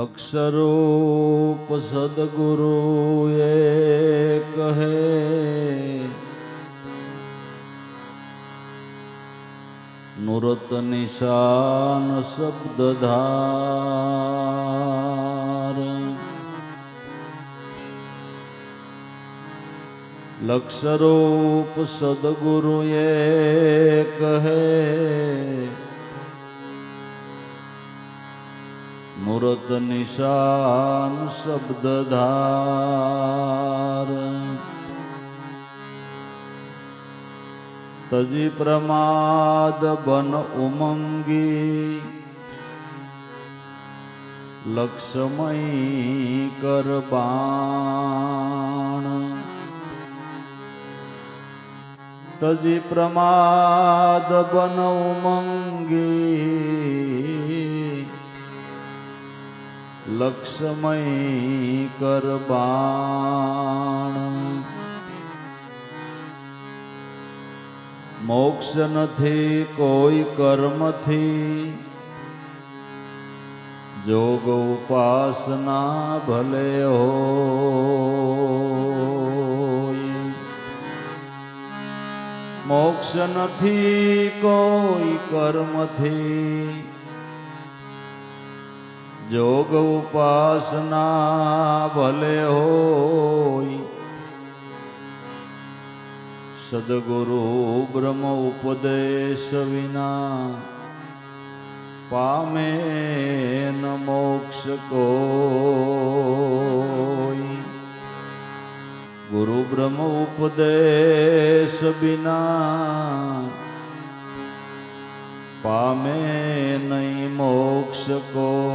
લક્ષરૂપ સદગુરુ એક હે, નુરત નિશાન શબ્દધાર. લક્ષરૂપ સદગુરુ એક હે, મૂરત નિશાન શબ્દધાર. તજી પ્રમાદ બન ઉમંગી, લક્ષ્મય કર બાણ. તજી પ્રમાદ બન ઉમંગી, લક્ષ્મય કર બાણ. મોક્ષ નથી કોઈ કર્મથી, જોગ ઉપાસના ભલે હોય. મોક્ષ નથી કોઈ કર્મથી, જોગ ઉપાસના ભલે હોય. સદગુરુ બ્રહ્મ ઉપદેશ વિના, પામે ન મોક્ષ કોઈ. ગુરુ બ્રહ્મ ઉપદેશ વિના, પામે નહીં મોક્ષ કોઈ.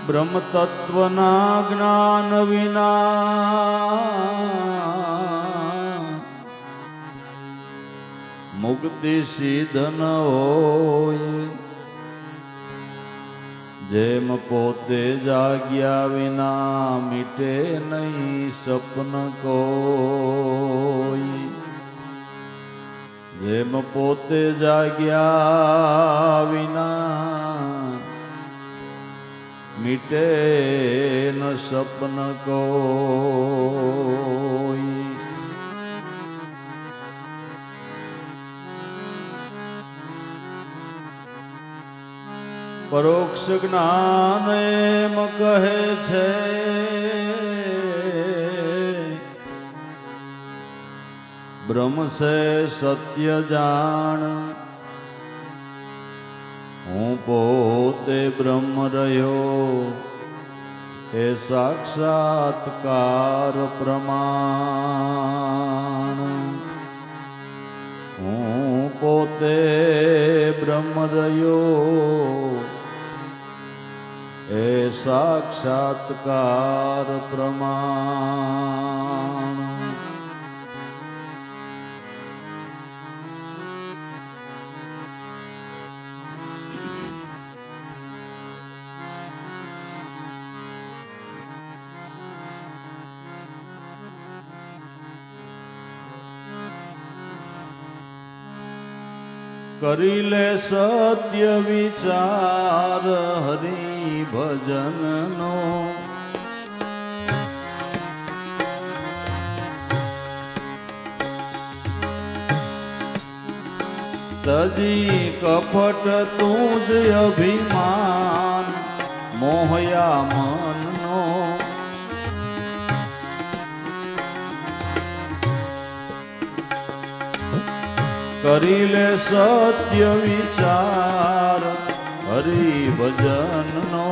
બ્રહ્મ તત્વના જ્ઞાન વિના, મુક્તિ સિદ્ધ ન હોય. જેમ પોતે જાગ્યા વિના મીટે નહીં સપન કોઈ. જેમ પોતે જાગ્યા વિના મીટે ન સપન કોઈ. પરોક્ષ જ્ઞાન એમ કહે છે, બ્રહ્મ સે સત્ય જાણ. હું પોતે બ્રહ્મ રહ્યો એ સાક્ષાત્કાર પ્રમાણ. હું પોતે બ્રહ્મ રહ્યો એ સાક્ષાત્કાર પ્રમાણ. કરી લે સત્ય વિચાર હરિ ભજનનો. તજી કપટ તું જ અભિમાન મોહયા મનનો. કરી લે સત્ય વિચાર હરિ ભજનનો.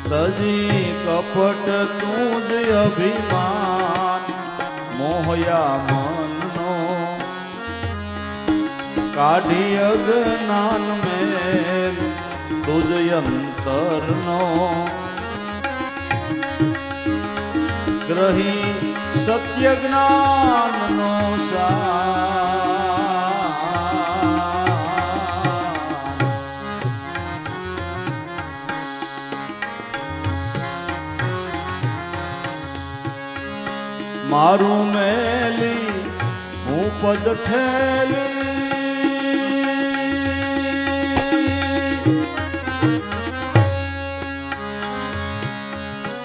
તજી કપટ તું જ અભિમાન મોહયા મનનો. કાઢી અજ્ઞાન મેલ તુજ અંતરનો. ગ્રહી સત્ય જ્ઞાનનો સાર. મારું મેલી હું પદ ઠેલી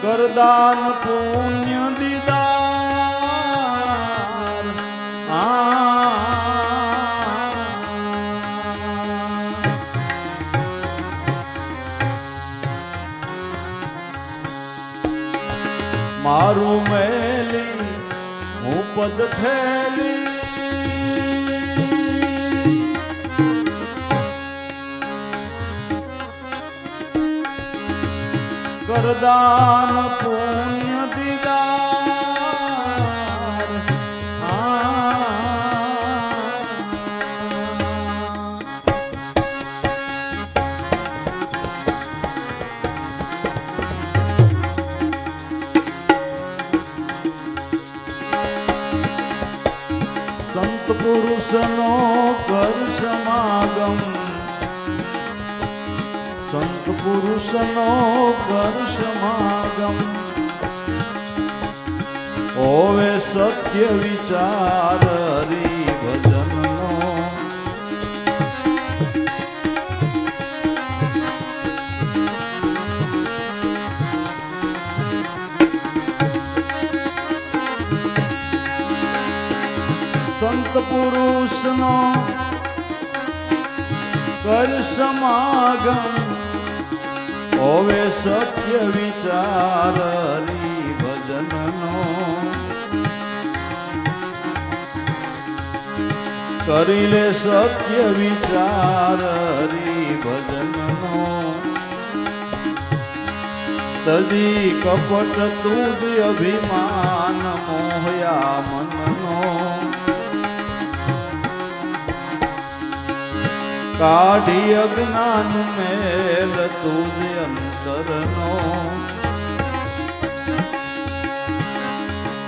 કરદાન પુણ્ય દીદાર મારું મેલી હું પદ ઠેલી કરદાન પુણ્ય દીદાર સંત પુરુષનો કર સમાગમ સંત પુરુષનો કર સમાગમ હોવે સત્ય વિચાર હરિ ભજનનો સંત પુરુષનો કર સમાગમ હોવે સત્ય વિચાર હરિ ભજનનો કરી લે સત્ય વિચાર હરિ ભજનનો તજી કપટ તુજ અભિમાન મોહયા મનનો કાઢી અજ્ઞાન મેલ તુજ અંતરનો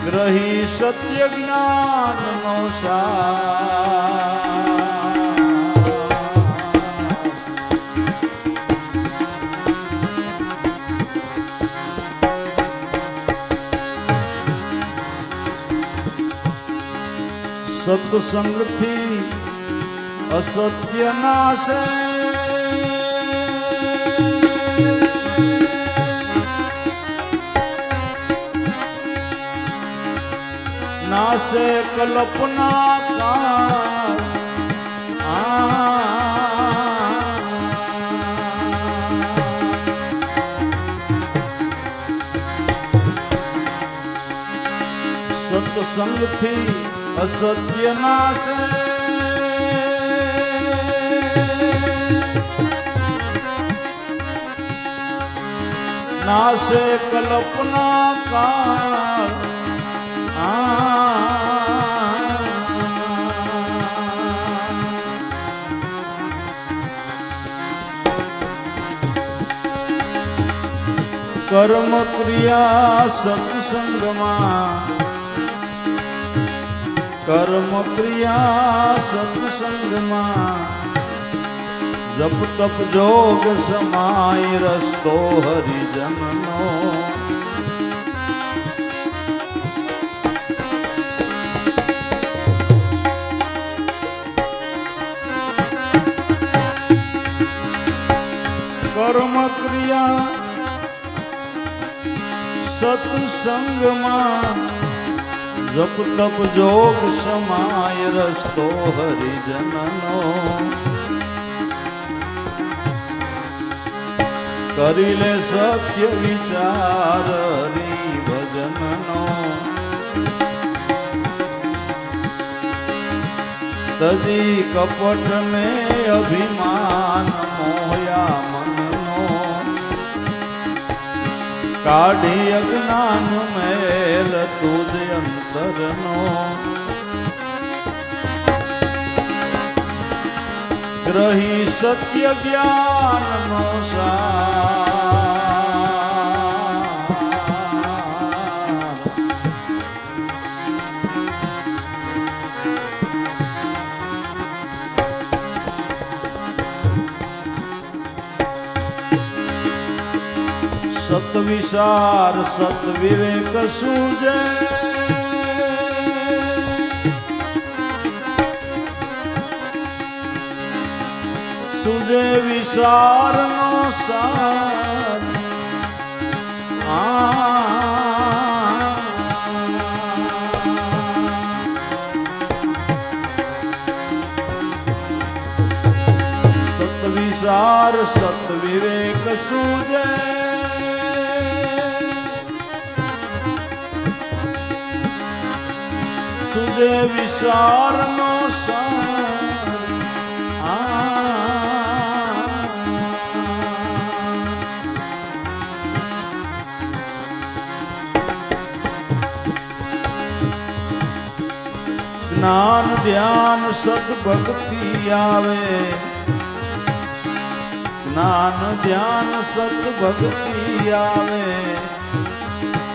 ગ્રહી સત્ય જ્ઞાનનો સાર સત્સંગથી અસત્ય નાશે નાશે કલ્પના કાળ સત્સંગથી અસત્ય નાશે નાશે કલ્પના કાળ કર્મ ક્રિયા સત્સંગમાં કર્મ ક્રિયા સત્સંગમાં જપ તપ જોગ સમાય રસ્તો હરિજનનો કર્મ ક્રિયા સત્સંગમાં જપ તપ જોગ સમાય રસ્તો હરિજનનો કરી લે સત્ય વિચાર હરિ ભજનનો તજી કપટ ને અભિમાન મોહયા મનનો કાઢી અજ્ઞાન મેલ તુજ અંતરનો ગ્રહી સત્ય જ્ઞાનનો સાર સત વિચાર સત વિવેક સૂજે સુજે વિચારનો સાર સત વિચાર સત વિવેક સુજે સુજે વિચારનો સાર જ્ઞાન ધ્યાન સદભક્તિ આવે જ્ઞાન ધ્યાન સદભક્તિ આવે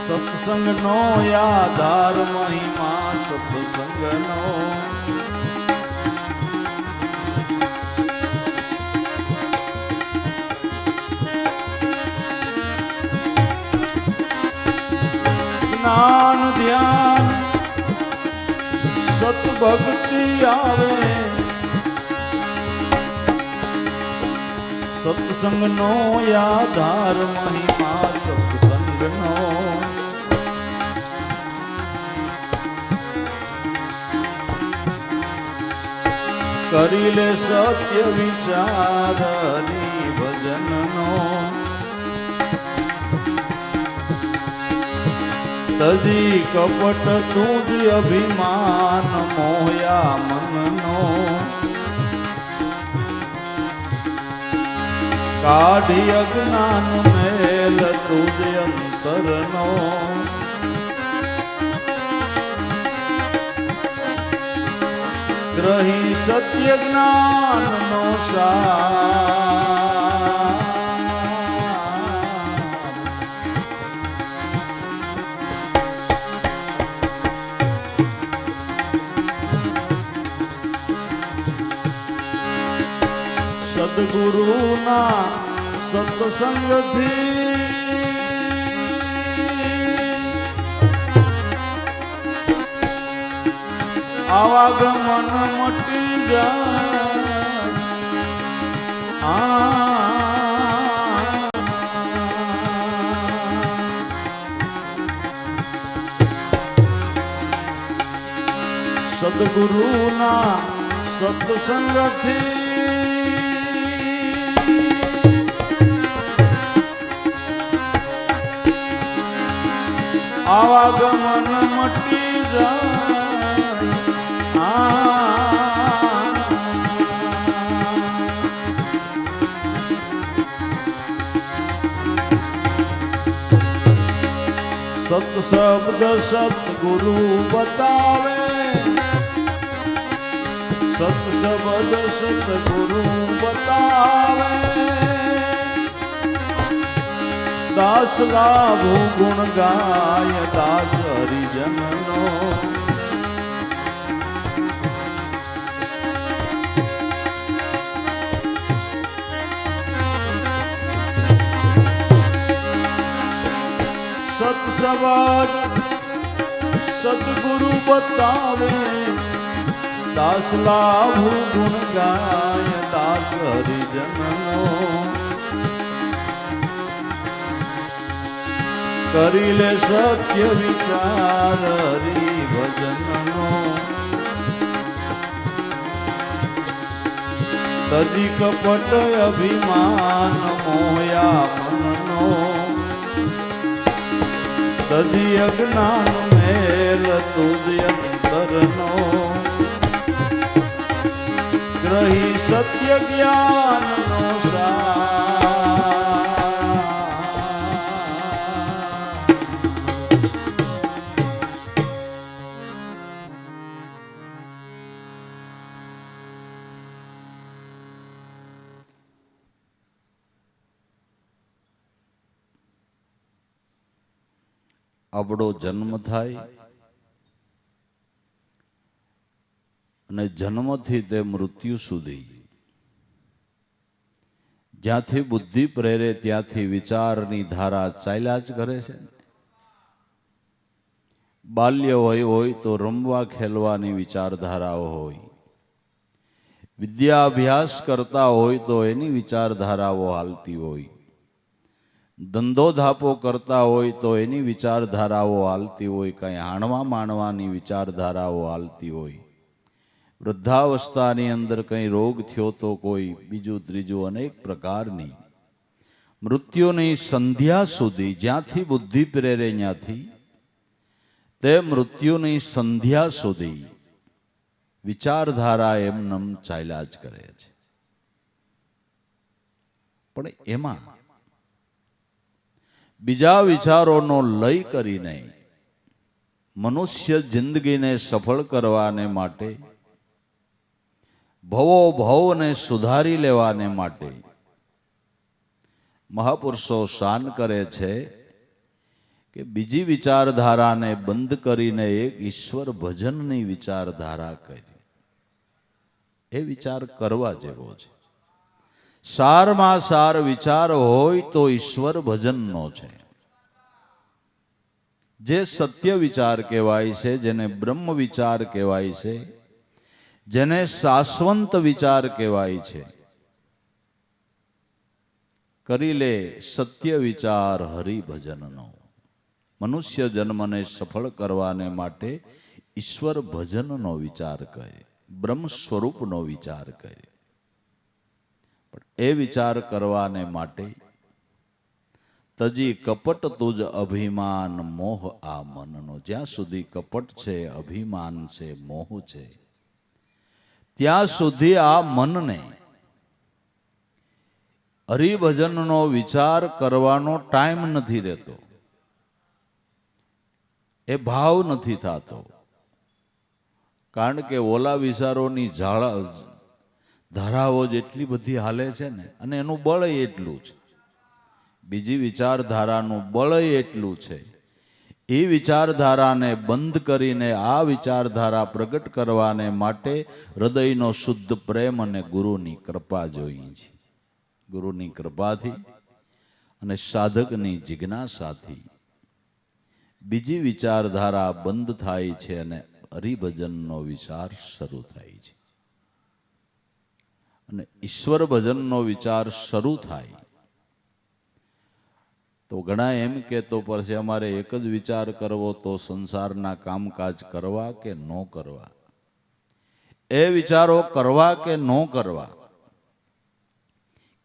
સત્સંગનો આધાર મહિમા સત્સંગનો જ્ઞાન ધ્યાન સત્ભક્તિ આવે સત્સંગનો આધાર મહિમા સત્સંગનો કરી લે સત્ય વિચાર હરિ ભજનનો તજી કપટ તું જ અભિમાન મોહ્યા મનનો કાઢી અજ્ઞાન મેલ તું જ અંતરનો ગ્રહી સત્ય જ્ઞાનનો સાર સદગુરુના સત્સંગથી આવાગમન મટી જાય સદગુરુના સત્સંગથી આવાગમન મટી જાય સત શબ્દ સતગુરુ બતાવે સત શબ્દ સતગુરુ બતાવે દાસ લાભો ગુણ ગાય દાસ હરિજનનો સત શબ્દ સતગુરુ બતાવે દાસ લાભો ગુણ ગાય દાસ હરિજનનો કરી લે સત્ય વિચાર હરિ ભજનનો તજી કપટ અભિમાન મોહ્યા મનનો તજી અજ્ઞાન મેલ તુજ અંતરનો ગ્રહી સત્ય જ્ઞાનનો સાર આપણો જન્મ થાય અને જન્મથી તે મૃત્યુ સુધી જ્યાંથી બુદ્ધિ પ્રેરે ત્યાંથી વિચારની ધારા ચાલ્યા જ કરે છે. બાલ્ય હોય તો રમવા ખેલવાની વિચારધારાઓ હોય, વિદ્યાભ્યાસ કરતા હોય તો એની વિચારધારાઓ હાલતી હોય, ધંધો ધાપો કરતા હોય તો એની વિચારધારાઓ હાલતી હોય, કંઈ હાણવા માણવાની વિચારધારાઓ હાલતી હોય, વૃદ્ધાવસ્થાની અંદર કંઈ રોગ થયો તો કોઈ બીજું ત્રીજું અનેક પ્રકારની મૃત્યુની સંધ્યા સુધી જ્યાંથી બુદ્ધિ પ્રેરે ત્યાંથી તે મૃત્યુની સંધ્યા સુધી વિચારધારા એમનેમ ચાલ્યા જ કરે છે. પણ એમાં બીજા વિચારોનો લય કરીને મનુષ્ય જિંદગીને સફળ કરવાને માટે, ભવો ભવને સુધારી લેવાને માટે મહાપુરુષો શાન કરે છે કે બીજી વિચારધારાને બંધ કરીને એક ઈશ્વર ભજનની વિચારધારા કરી. એ વિચાર કરવા જેવો છે. સારમાં સાર વિચાર હોય તો ઈશ્વર ભજનનો છે. જે સત્ય વિચાર કહેવાય છે, જેને બ્રહ્મ વિચાર કહેવાય છે, જેને શાશ્વત વિચાર કહેવાય છે, કરી લે સત્ય વિચાર હરિભજનનો. મનુષ્ય જન્મને સફળ કરવાને માટે ઈશ્વર ભજનનો વિચાર કરે, બ્રહ્મ સ્વરૂપનો વિચાર કરે. પણ એ વિચાર કરવાને માટે તજી કપટ તુજ અભિમાન મોહ આ મનનો. જ્યાં સુધી કપટ છે, અભિમાન છે, મોહ છે, ત્યાં સુધી આ મનને હરિભજનનો વિચાર કરવાનો ટાઈમ નથી રહેતો, એ ભાવ નથી થતો. કારણ કે ઓલા વિચારોની ધારાઓ જેટલી બધી હાલે છે ને, અને એનું બળ એટલું છે, બીજી વિચારધારાનું બળ એટલું છે. એ વિચારધારાને બંધ કરીને આ વિચારધારા પ્રગટ કરવાને માટે હૃદયનો શુદ્ધ પ્રેમ અને ગુરુની કૃપા જોઈએ છે. ગુરુની કૃપાથી અને સાધકની જિજ્ઞાસાથી બીજી વિચારધારા બંધ થાય છે અને હરિભજનનો વિચાર શરૂ થાય છે. અને ઈશ્વર ભજનનો વિચાર શરૂ થાય તો ઘણા એમ કે તો પછી અમારે એક જ વિચાર કરવો તો સંસારના કામકાજ કરવા કે ન કરવા, એ વિચારો કરવા કે ન કરવા,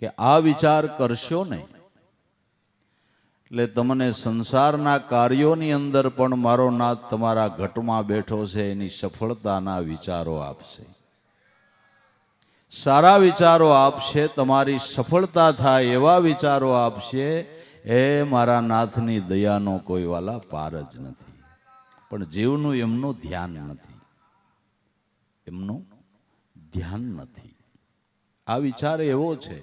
કે આ વિચાર કરશો ને એટલે તમને સંસારના કાર્યોની અંદર પણ મારો નાથ તમારા ઘટમાં બેઠો છે એની સફળતાના વિચારો આપશે, સારા વિચારો આપશે, તમારી સફળતા થાય એવા વિચારો આપશે. એ મારા નાથની દયાનો કોઈ વાલા પાર જ નથી. પણ જીવનું એમનું ધ્યાન નથી, એમનું ધ્યાન નથી. આ વિચાર એવો છે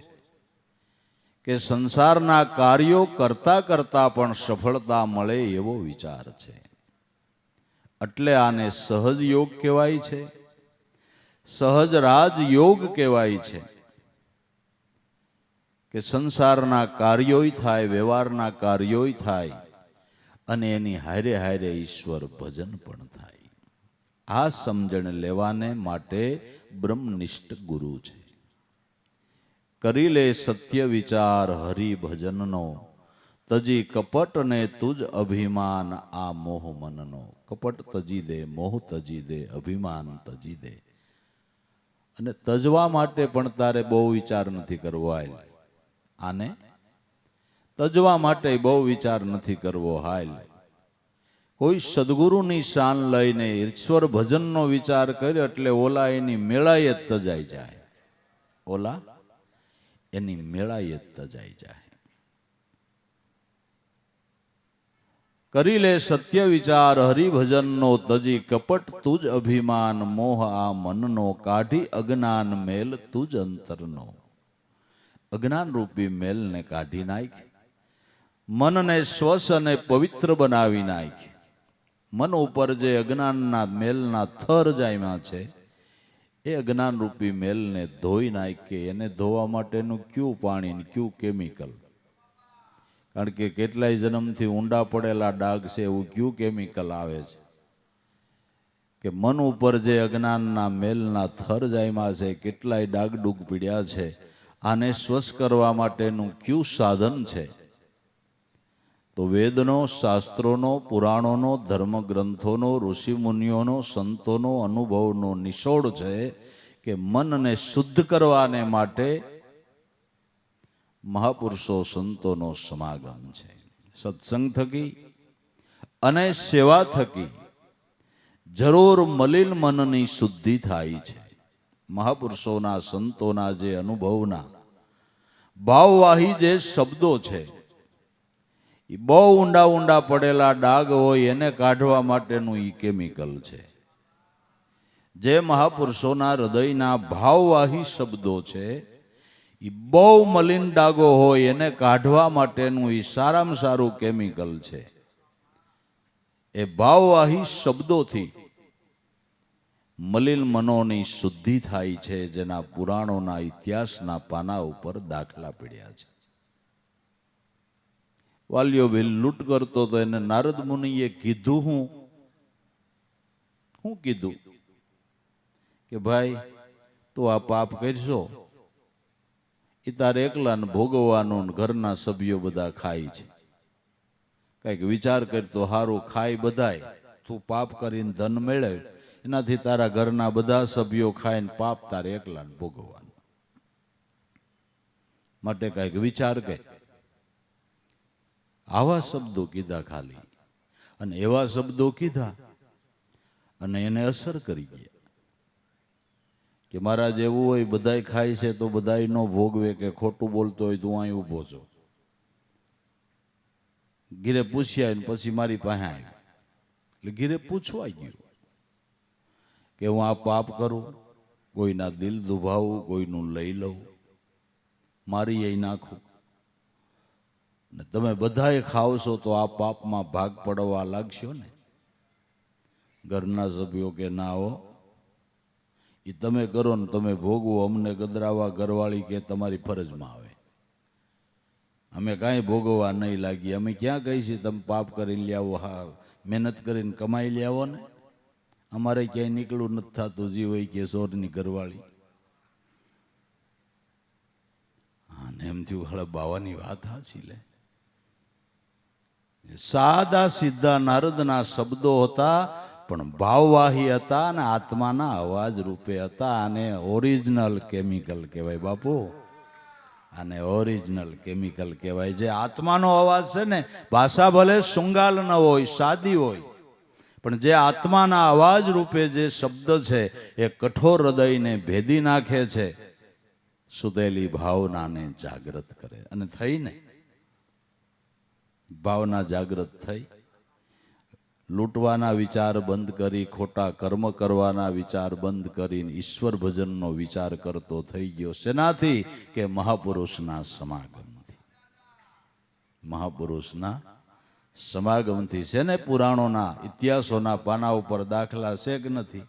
કે સંસારના કાર્યો કરતા કરતા પણ સફળતા મળે એવો વિચાર છે. એટલે આને સહજ યોગ કહેવાય છે, સહજ રાજ યોગ કહેવાય છે. કે સંસારના કાર્યોય થાય, વ્યવહારના કાર્યોય થાય અને એની હારે હારે ઈશ્વર ભજન પણ થાય. આ સમજણ લેવાને માટે બ્રહ્મનિષ્ઠ ગુરુ છે. કરી લે સત્ય વિચાર હરિભજનનો, તજી કપટ ને તુજ અભિમાન આ મોહ મનનો. કપટ તજી દે, મોહ તજી દે, અભિમાન તજી દે. અને તજવા માટે પણ તારે બહુ વિચાર નથી કરવો. આને તજવા માટે બહુ વિચાર નથી કરવો. હાલ કોઈ સદગુરુની શાન લઈને ઈશ્વર ભજનનો વિચાર કર્યો એટલે ઓલા એની મેળાએ જ તજાઈ જાય, ઓલા એની મેળાએ જ તજાઈ જાય. કરી લે સત્ય વિચાર હરિભજનનો, તજી કપટ તુજ અભિમાન મોહ આ મનનો. કાઢી અજ્ઞાન મેલ તુજ અંતરનો. અજ્ઞાન રૂપી મેલને કાઢી નાખ, મનને સ્વસ્થ અને પવિત્ર બનાવી નાખ. મન ઉપર જે અજ્ઞાનના મેલના થર જામ્યા છે એ અજ્ઞાન રૂપી મેલને ધોઈ નાખે. એને ધોવા માટેનું ક્યું પાણી ને ક્યું કેમિકલ? કારણ કે કેટલાય જન્મથી ઊંડા પડેલા ડાઘ છે, એવું ક્યું કેમિકલ આવે છે? કે મન ઉપર જે અજ્ઞાનના મેલના થર જામ્યા છે, કેટલાય ડાગડુગ પીડ્યા છે, આને સ્વસ્થ કરવા માટેનું કયું સાધન છે? તો વેદનો, શાસ્ત્રોનો, પુરાણોનો, ધર્મગ્રંથોનો, ઋષિમુનિઓનો, સંતોનો અનુભવનો નિચોડ છે કે મનને શુદ્ધ કરવાને માટે મહાપુરુષો સંતોનો સમાગમ છે. સત્સંગ થકી અને સેવા થકી જરૂર મલિન મનની શુદ્ધિ થાય છે. મહાપુરુષોના સંતોના જે અનુભવના ભાવવાહી જે શબ્દો છે, એ બહુ ઊંડા ઊંડા પડેલા ડાઘ હોય એને કાઢવા માટેનું ઈ કેમિકલ છે. જે મહાપુરુષોના હૃદયના ભાવવાહી શબ્દો છે, એ બહુ મલિન ડાઘો હોય એને કાઢવા માટેનું ઈ સારામાં સારું કેમિકલ છે. એ ભાવવાહી શબ્દોથી મલિન મનોની શુદ્ધિ થાય છે, જેના પુરાણોના ઇતિહાસના પાના ઉપર દાખલા પડ્યા છે. વાલિયો વેલ લૂંટ કરતો તો એને નારદ મુનિએ કીધું હું કીધું કે ભાઈ તું આ પાપ કરશો એ તારે એકલાને ભોગવવાનું, ઘરના સભ્યો બધા ખાય છે. કઈક વિચાર કરતો હારું, ખાય બધાય, તું પાપ કરીને ધન મેળવ, એનાથી તારા ઘરના બધા સભ્યો ખાઈને પાપ તારે એકલાને ભોગવવાનું. માટે કઈક વિચાર કર. આવા શબ્દો કીધા ખાલી, અને એવા શબ્દો કીધા અને એને અસર કરી ગયા કે મારા જેવું હોય, બધાય ખાય છે તો બધાય નો ભોગવે, કે ખોટું બોલતો હોય તું અહીં ઊભો છો. ઘીરે પૂછ્યા ને પછી મારી પાસે આવ્યું, એટલે ઘીરે પૂછવા ગયું કે હું આ પાપ કરું, કોઈના દિલ દુભાવું, કોઈનું લઈ લઉં, મારી એ નાખું, ને તમે બધાએ ખાવશો તો આ પાપમાં ભાગ પડવા લાગશો ને? ઘરના સભ્યો કે ના હો, એ તમે કરો ને તમે ભોગવો, અમને ગદરાવા ઘરવાળી કે તમારી ફરજમાં આવે, અમે કાંઈ ભોગવવા નહીં લાગીએ. અમે ક્યાં કહીએ છીએ તમે પાપ કરી લ્યાવો, હા મહેનત કરીને કમાઈ લ્યાવો ને, અમારે ક્યાંય નીકળવું નથી થતું, જી હોય કે સોરની ઘરવાળી. હા ને એમ થયું હળે બાવાની વાત સાચી લે. સાદા સીધા નારદના શબ્દો હતા, પણ ભાવવાહી હતા અને આત્માના અવાજ રૂપે હતા. આને ઓરિજિનલ કેમિકલ કહેવાય બાપુ, આને ઓરિજિનલ કેમિકલ કહેવાય. જે આત્માનો અવાજ છે ને, ભાષા ભલે શૃંગાલ ન હોય, સાદી હોય, પણ જે આત્માના અવાજ રૂપે જે શબ્દ છે એ કઠોર હૃદયને ભેદી નાખે છે, સુધેલી ભાવનાને જાગૃત કરે. અને થઈને ભાવના જાગૃત થઈ, લૂંટવાના વિચાર બંધ કરી, ખોટા કર્મ કરવાના વિચાર બંધ કરીને ઈશ્વર ભજનનો વિચાર કરતો થઈ ગયો. શેનાથી? કે મહાપુરુષના સમાગમથી. મહાપુરુષના સમાગમથી છે ને. પુરાણોના ઇતિહાસોના પાના ઉપર દાખલા છે કે નથી?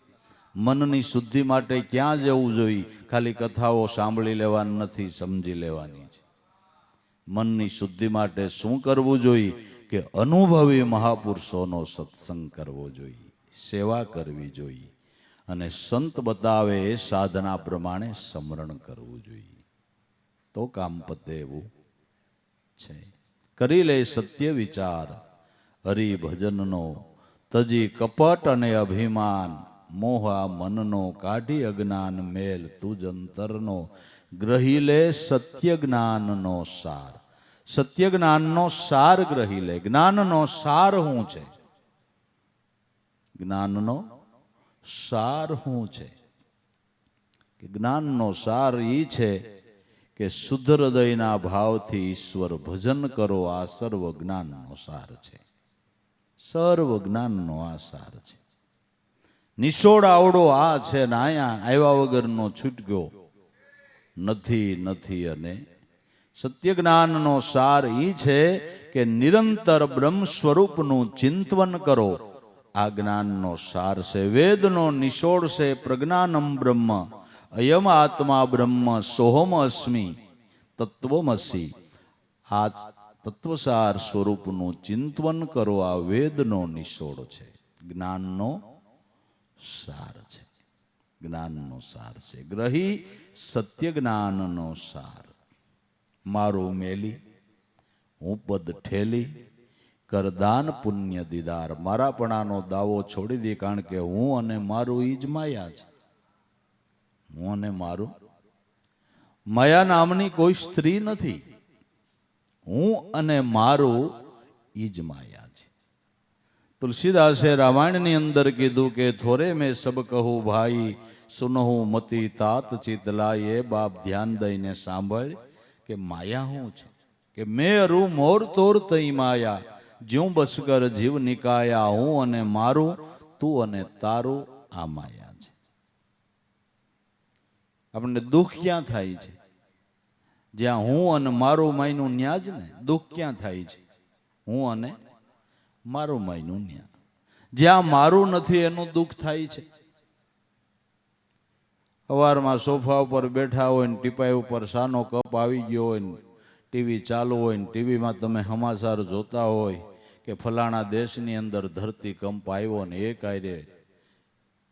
મનની શુદ્ધિ માટે ક્યાં જવું જોઈએ? ખાલી કથાઓ સાંભળી લેવાની નથી, સમજી લેવાની છે. મનની શુદ્ધિ માટે શું કરવું જોઈએ? કે અનુભવી મહાપુરુષોનો સત્સંગ કરવો જોઈએ, સેવા કરવી જોઈએ, અને સંત બતાવે એ સાધના પ્રમાણે સ્મરણ કરવું જોઈએ, તો કામ પતે એવું છે. કરી લે સત્ય વિચાર હરિભજનનો, તજી કપટ અને અભિમાન, મોહા મનનો કાઢી અજ્ઞાન મેલ, તુજ અંતરનો ગ્રહી લે સત્ય જ્ઞાનનો સાર. સત્ય જ્ઞાનનો સાર ગ્રહી લે. જ્ઞાનનો સાર શું છે? જ્ઞાનનો સાર શું છે? કે જ્ઞાનનો સાર એ છે કે શુદ્ધ હૃદયના ભાવથી ઈશ્વર ભજન કરો. આ સર્વ જ્ઞાનનો સાર છે. સર્વ જ્ઞાનનો આ સાર છે. નિશોડ આવડો આ છે ને અહીંયા આવ્યા વગરનો છૂટક્યો નથી. અને સત્ય જ્ઞાનનો સાર એ છે કે નિરંતર બ્રહ્મ સ્વરૂપનું ચિંતન કરો. આ જ્ઞાનનો સાર છે. વેદનો નિશોડ છે પ્રજ્ઞાનમ બ્રહ્મ, અયમ આત્મા બ્રહ્મ, સોહમ અસ્મિ તત્વમસી. આ તત્વસાર સ્વરૂપનું ચિંતન કરો. આ વેદનો નિશોડ છે, જ્ઞાનનો સાર છે, જ્ઞાનનો સાર છે. ગ્રહી સત્ય જ્ઞાનનો સાર. મારું મેલી હું પદ ઠેલી, કરદાન પુણ્ય દીદાર. મારાપણાનો દાવો છોડી દે, કારણ કે હું અને મારું ઈ જ માયા છે. હું અને મારું, માયા નામની કોઈ સ્ત્રી નથી. હું અને મારું ઈ જ માયા છે. તુલસીદાસે રામાયણની અંદર કીધું કે થોરે મેં સબ કહું ભાઈ, સુનહું મતી તાત ચિતલાય. એ બાપ ધ્યાન દઈને સાંભળ કે માયા શું છે. કે મેં અરુ મોર તોર તઈ માયા, જ્યું બસકર જીવ નિકાયા. હું અને મારું, તું અને તારું, આ માયા છે. આપણને દુઃખ ક્યાં થાય છે? જ્યાં હું અને મારું માયનું ન્યા જ ને. દુઃખ ક્યાં થાય છે? હું અને મારું માયનું ન્યા. જ્યાં મારું નથી એનું દુઃખ થાય છે. સવારમાં સોફા ઉપર બેઠા હોય ને ટીપાઈ ઉપર સાનો કપ આવી ગયો હોય ને ટીવી ચાલુ હોય ને ટીવીમાં તમે સમાચાર જોતા હોય કે ફલાણા દેશની અંદર ધરતી કંપ આવ્યો ને એક આરે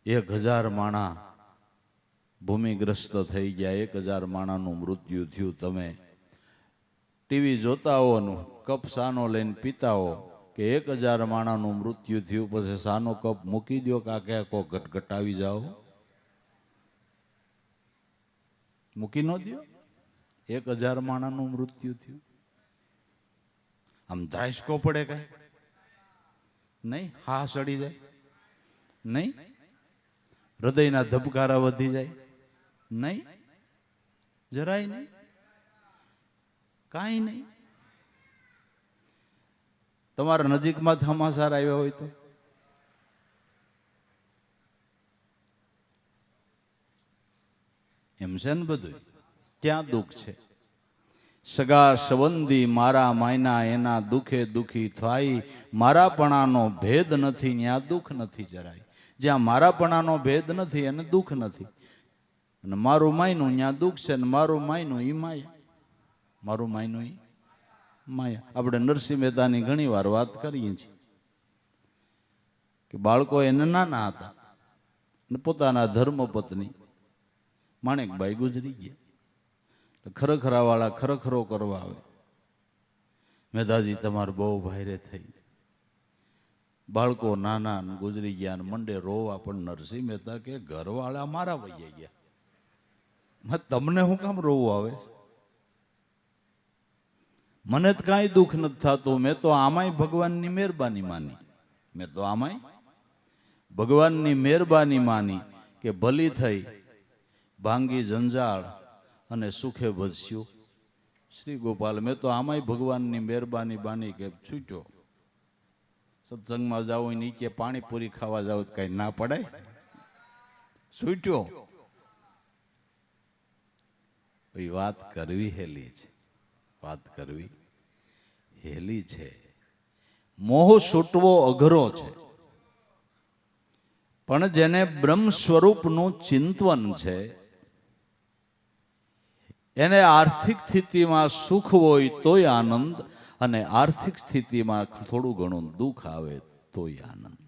1000 માણા ભૂમિગ્રસ્ત થઈ ગયા, 1000 માણાનું મૃત્યુ થયું. તમે ટીવી જોતા હો ને કપ સાનો લઈને પીતા હો કે 1000 માણાનું મૃત્યુ થયું, પછી સાનો કપ મૂકી દો કે આખે આખો ઘટઘટાવી જાઓ. મૂકી ન દો. 1000 માણાનું મૃત્યુ થયું. આમ ધ્રાસકો પડે કઈ નહીં? હા સડી જાય નહીં? હૃદયના ધબકારા વધી જાય નહીં? જરાય નહીં, કાંઈ નહીં. તમારા નજીકમાં સમાચાર આવ્યા હોય તો એમ છે ને બધું. ક્યાં દુઃખ છે? સગા સંબંધી મારા માયના એના દુઃખે દુઃખી થાય. મારાપણાનો ભેદ નથી ત્યાં દુઃખ નથી જરાય. જ્યાં મારાપણાનો ભેદ નથી એને દુઃખ નથી. અને મારું માયનું ત્યાં દુઃખ છે ને મારું માયનું ઈ માયા. મારું માયનું ઈ માયા. આપણે નરસિંહ મહેતાની ઘણી વાર વાત કરીએ છીએ કે બાળકો એને નાના હતા ને પોતાના ધર્મપત્ની માણેકબાઈ ગુજરી ગયા. ખરખરા વાળા ખરખરો કરવા આવે, મહેતાજી તમારે બહુ ભારે થઈ. બાળકો નાના ગુજરી ગયા ને મંડે રોવા. પણ નરસિંહ મહેતા કે ઘરવાળા મારા વૈયા ગયા, તમને હું કામ રોવું આવે? મને તો કાંઈ દુઃખ નથી થતું. મેં તો આમાંય ભગવાનની મહેરબાની માની. મેં તો આમાંય ભગવાનની મહેરબાની માની કે ભલી થઈ, ભાંગી જંજાળ અને સુખે ભજ્યું શ્રી ગોપાલ. મેં તો આમાંય ભગવાનની મહેરબાની બાની કે છૂટ્યો. સત્સંગમાં જાઓ નહીં કે પાણીપુરી ખાવા જાવ તો કઈ ના પડાય, છૂટ્યો. વાત કરવી હેલી છે, વાત કરવી હેલી છે. મોહ છૂટવો અઘરો છે, પણ જેને બ્રહ્મ સ્વરૂપનું ચિંતન છે એને આર્થિક સ્થિતિમાં સુખ હોય તોય આનંદ, અને આર્થિક સ્થિતિમાં થોડું ઘણું દુઃખ આવે તોય આનંદ.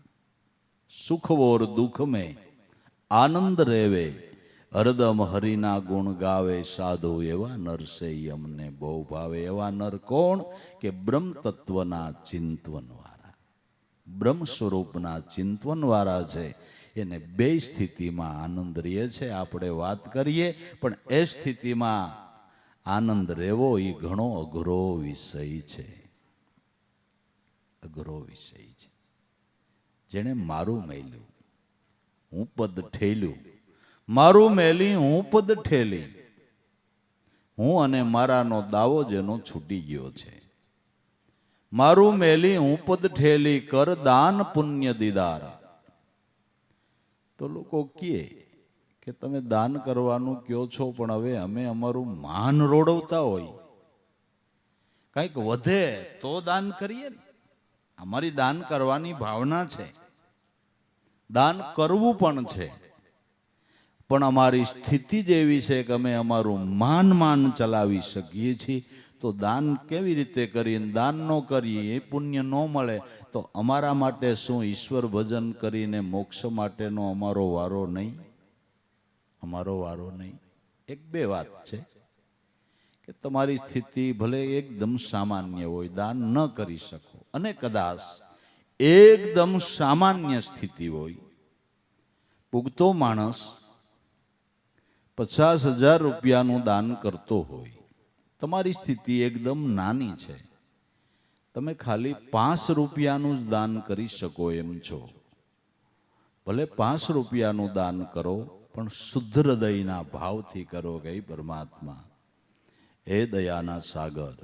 સુખ ઓર દુઃખ મેં આનંદ રેવે, હરદમ હરિના ગુણ ગાવે. સાધુ એવા નર છે અમને બહુ ભાવે. એવા નર કોણ? કે બ્રહ્મ તત્વના ચિંતન વાળા, બ્રહ્મ સ્વરૂપના ચિંતન વાળા છે. એને બે સ્થિતિમાં આનંદ રહે છે. આપણે વાત કરીએ પણ એ સ્થિતિમાં આનંદ રહેવો એ ઘણો અઘરો વિષય છે, અઘરો વિષય છે. જેણે મારું મેલ્યું હું પદ ઠેલ્યું, મારું મેલી હું પદ ઠેલી. હું અને મારાનો દાવો જેનો છૂટી ગયો છે. મારું મેલી હું પદ ઠેલી, કર દાન પુણ્ય દીદાર. તો લોકો કહે કે તમે દાન કરવાનું કહો છો, પણ હવે અમે અમારું માન રોડવતા હોય, કંઈક વધે તો દાન કરીએ ને. અમારી દાન કરવાની ભાવના છે, દાન કરવું પણ છે, પણ અમારી સ્થિતિ જ એવી છે કે અમે અમારું માન ચલાવી શકીએ છીએ. તો દાન કેવી રીતે કરીએ? દાન ન કરીએ એ પુણ્ય ન મળે તો અમારા માટે શું ઈશ્વર ભજન કરીને મોક્ષ માટેનો અમારો વારો નહીં? અમારો વારો નહીં. એક બે વાત છે કે તમારી સ્થિતિ ભલે એકદમ સામાન્ય હોય, દાન ન કરી શકો, અને કદાચ એકદમ સામાન્ય સ્થિતિ હોય, પૂગતો માણસ 50,000 રૂપિયાનું દાન કરતો હોય, તમારી સ્થિતિ એકદમ નાની છે, તમે ખાલી 5 રૂપિયાનું જ દાન કરી શકો એમ છો. ભલે 5 રૂપિયાનું દાન કરો, પણ શુદ્ધ હૃદયના ભાવથી કરો કે હે પરમાત્મા, હે દયાના સાગર,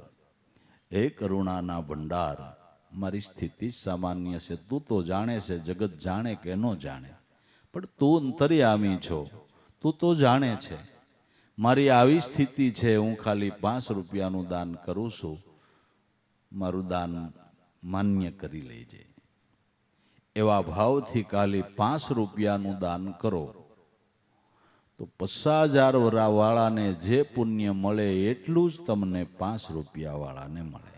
હે કરુણાના ભંડાર, મારી સ્થિતિ સામાન્ય છે, તું તો જાણે છે, જગત જાણે કે ન જાણે, પણ તું અંતર્યામી છો, તું તો જાણે છે. મારી આવી સ્થિતિ છે, હું ખાલી 5 રૂપિયાનું દાન કરું છું, મારું દાન માન્ય કરી લેજે. એવા ભાવથી ખાલી 5 રૂપિયાનું દાન કરો તો 50,000 વાળાને જે પુણ્ય મળે એટલું જ તમને 5 રૂપિયા વાળાને મળે.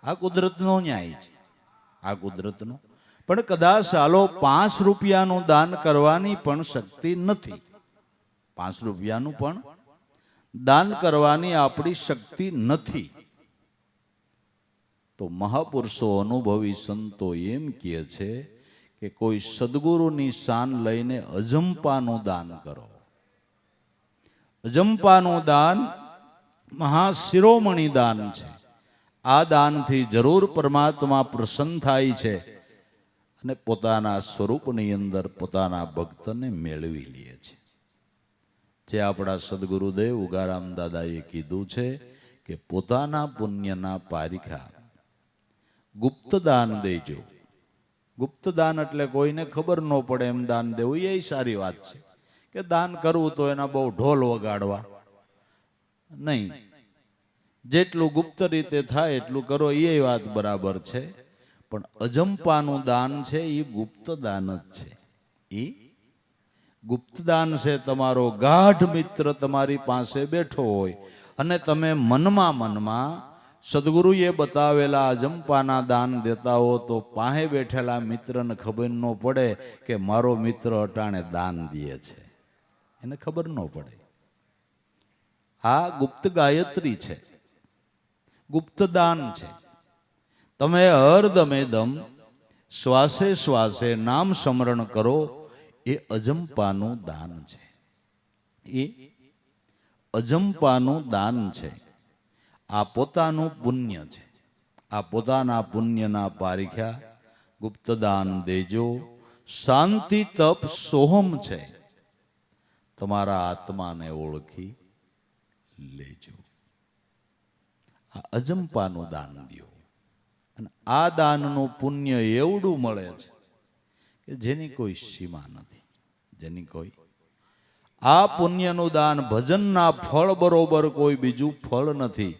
આ કુદરતનો ન્યાય છે, આ કુદરતનો. પણ કદાચ ચાલો 5 રૂપિયાનું દાન કરવાની પણ શક્તિ નથી, 5 રૂપિયાનું પણ દાન કરવાની આપણી શક્તિ નથી, તો મહાપુરુષો અનુભવી સંતો એમ કહે છે કે કોઈ સદગુરુની શાન લઈને અજંપાનું દાન કરો. અજંપાનું દાન મહાશિરોમણી દાન છે. આ દાનથી જરૂર પરમાત્મા પ્રસન્ન થાય છે અને પોતાના સ્વરૂપની અંદર પોતાના ભક્તને મેળવી લે છે. જે આપણા સદગુરુદેવ ઉગારામ દાદાએ કીધું છે કે પોતાના પુણ્યના પારીખા ગુપ્ત દાન દેજો. ગુપ્ત દાન એટલે કોઈને ખબર ન પડે એમ દાન દેવું, એ સારી વાત છે. કે દાન કરવું તો એના બહુ ઢોલ વગાડવા નહીં, જેટલું ગુપ્ત રીતે થાય એટલું કરો, એ વાત બરાબર છે. પણ અજંપાનું દાન છે એ ગુપ્ત દાન જ છે. એ ગુપ્ત દાન છે. તમારો ગાઢ મિત્ર તમારી પાસે બેઠો હોય અને તમે મનમાં સદગુરુએ બતાવેલા અજંપાના દાન દેતા હો, તો પાસે બેઠેલા મિત્રને ખબર ન પડે કે મારો મિત્ર અટાણે દાન દે છે, એને ખબર ન પડે. આ ગુપ્ત ગાયત્રી છે, ગુપ્ત દાન છે. તમે હરદમે દમ શ્વાસે શ્વાસે નામ સ્મરણ કરો, એ અજંપાનું દાન છે. એ અજંપાનું દાન છે. આ પોતાનું પુણ્ય છે. આ પોતાના પુણ્યના પારીખ્યા ગુપ્ત દાન દેજો. શાંતિ તપ સોહમ છે. તમારા આત્માને ઓળખી લેજો. આ અજંપાનું દાન દો. અને આ દાનનું પુણ્ય એવડું મળે છે કે જેની કોઈ સીમા નથી, જેની કોઈ. આ પુણ્યનું દાન ભજનના ફળ બરોબર કોઈ બીજું ફળ નથી.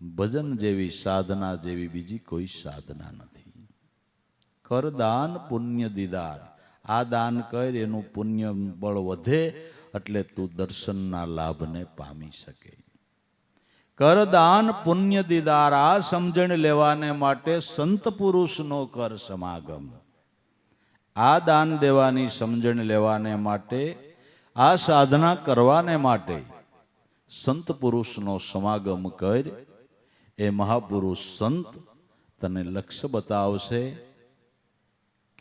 ભજન જેવી સાધના જેવી બીજી કોઈ સાધના નથી. કર દાન પુણ્ય દીદાર. આ દાન કર, એનું પુણ્ય બળ વધે એટલે તું દર્શનના લાભને પામી શકે. કર દાન પુણ્ય દીદાર. આ સમજણ લેવાને માટે સંત પુરુષનો કર સમાગમ. આ દાન દેવાની સમજણ લેવાને માટે, આ સાધના કરવાને માટે સંત પુરુષનો સમાગમ કર. એ મહાપુરુષ સંત તને લક્ષ્ય બતાવશે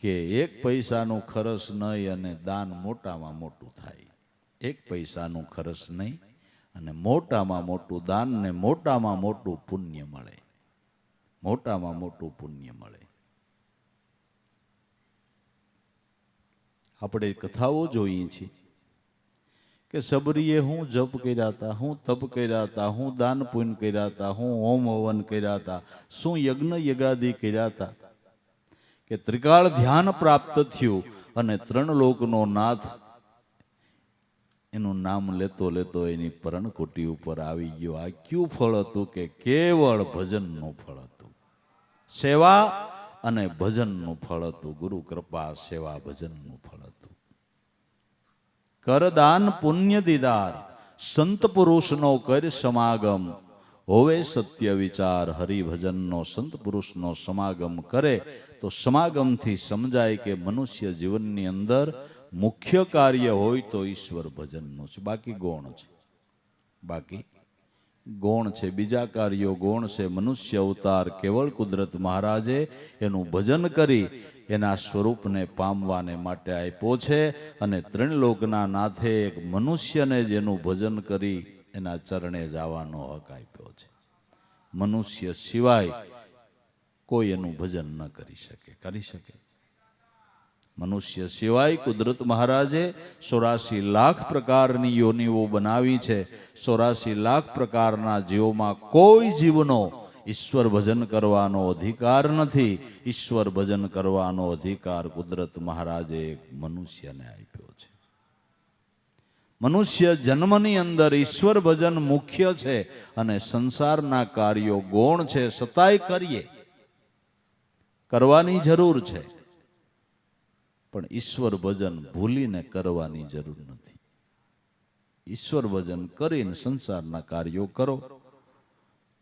કે 1 પૈસાનું ખર્ચ નહીં અને દાન મોટામાં મોટું થાય. 1 પૈસાનું ખર્ચ નહીં અને મોટામાં મોટું દાન ને મોટામાં મોટું પુણ્ય મળે. મોટામાં મોટું પુણ્ય મળે. આપણે કથાઓ જોઈએ છીએ કે સબરીએ હું જપ કર્યા હતા, હું તપ કર્યા હતા, હું દાન પુણ્ય કર્યા હતા, હું હોમ હવન કર્યા હતા, શું યજ્ઞ યગાદિ કર્યા હતા, કે ત્રિકાળ ધ્યાન પ્રાપ્ત થયું અને 3 લોકનો નાથ એનું નામ લેતો લેતો એની પરણકુટી ઉપર આવી ગયો. આ ક્યું ફળ હતું? કે કેવળ ભજનનું ફળ હતું. સેવા અને ભજનનું ફળ હતું. ગુરુ કૃપા સેવા ભજનનું ફળ હતું. કરદાન પુણ્ય દીદાર. સંત પુરુષનો કર સમાગમ. હોવે સત્ય વિચાર હરિભજનનો સંત પુરુષનો સમાગમ કરે તો સમાગમથી સમજાય કે મનુષ્ય જીવનની અંદર મુખ્ય કાર્ય હોય તો ઈશ્વર ભજનનું છે, બાકી ગૌણ છે, બાકી ગૌણ છે, બીજા કાર્યો ગૌણ છે. મનુષ્ય અવતાર કેવળ કુદરત મહારાજે એનું ભજન કરી એના સ્વરૂપને પામવાને માટે આપ્યો છે અને ત્રિલોકના નાથે એક મનુષ્યને જ એનું ભજન કરી એના ચરણે જવાનો હક આપ્યો છે. મનુષ્ય સિવાય કોઈ એનું ભજન ન કરી શકે, કરી શકે? મનુષ્ય સિવાય કુદરત મહારાજે 84 લાખ પ્રકારની યોનિઓ બનાવી છે. 84 લાખ પ્રકારના જીવોમાં કોઈ જીવનો ઈશ્વર ભજન કરવાનો અધિકાર નથી. ઈશ્વર ભજન કરવાનો અધિકાર કુદરત મહારાજે મનુષ્યને આપ્યો છે. મનુષ્ય જન્મની અંદર ઈશ્વર ભજન મુખ્ય છે અને સંસારના કાર્યો ગૌણ છે, છતાંય કરીએ, કરવાની જરૂર છે, પણ ઈશ્વર ભજન ભૂલીને કરવાની જરૂર નથી. ઈશ્વર ભજન કરીને સંસારના કાર્યો કરો.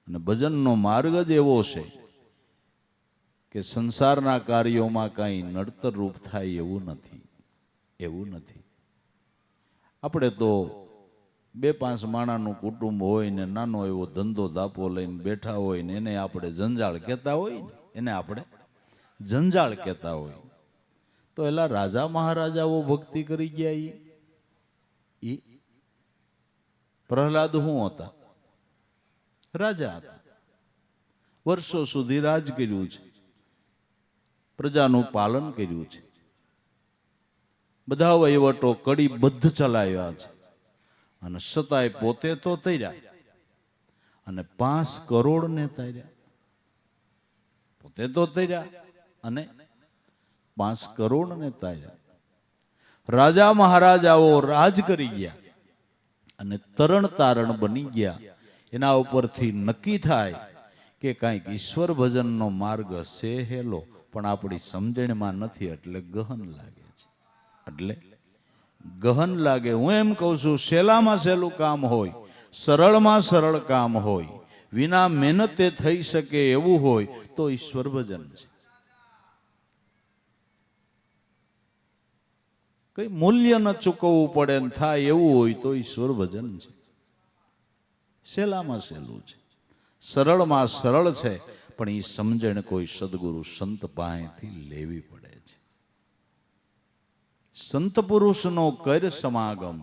અને ભજનનો માર્ગ જ એવો છે કે સંસારના કાર્યોમાં કાંઈ નડતર રૂપ થાય એવું નથી, એવું નથી. આપણે તો 2-5 માણાનું કુટુંબ હોય ને નાનો એવો ધંધો ધાપો લઈને બેઠા હોય ને એને આપણે જંજાળ કહેતા હોય ને, એને આપણે જંજાળ કહેતા હોય. તો એલા રાજા મહારાજાઓ ભક્તિ કરી ગયા. ઈ પ્રહલાદ શું હતા? રાજા હતા. વર્ષો સુધી રાજ કર્યું છે, પ્રજાનું પાલન કર્યું છે, બધા વહીવટો કડીબદ્ધ ચલાવ્યા છે અને છતાંય પોતે તો તર્યા અને 5 કરોડ ને તર્યા. પોતે તો તર્યા અને 5 કરોડ ને તાર્યા. રાજા મહારાજાઓ રાજ કરી ગયા અને તરણ તારણ બની ગયા. એના ઉપરથી નક્કી થાય કે કાંઈક ઈશ્વર ભજનનો માર્ગ સહેલો પણ આપણી સમજણમાં નથી, એટલે ગહન લાગે છે, એટલે ગહન લાગે. હું એમ કહું છું, સહેલામાં સહેલું કામ હોય, સરળમાં સરળ કામ હોય, વિના મહેનતે થઈ શકે એવું હોય તો ઈશ્વર ભજન છે. કઈ મૂલ્ય ન ચૂકવવું પડે ને થાય એવું હોય તો ઈશ્વર ભજન છે. સહેલામાં સહેલું છે, સરળમાં સરળ છે, પણ એ સમજણ કોઈ સદગુરુ સંત પાસેથી લેવી પડે છે. સંત પુરુષનો કર સમાગમ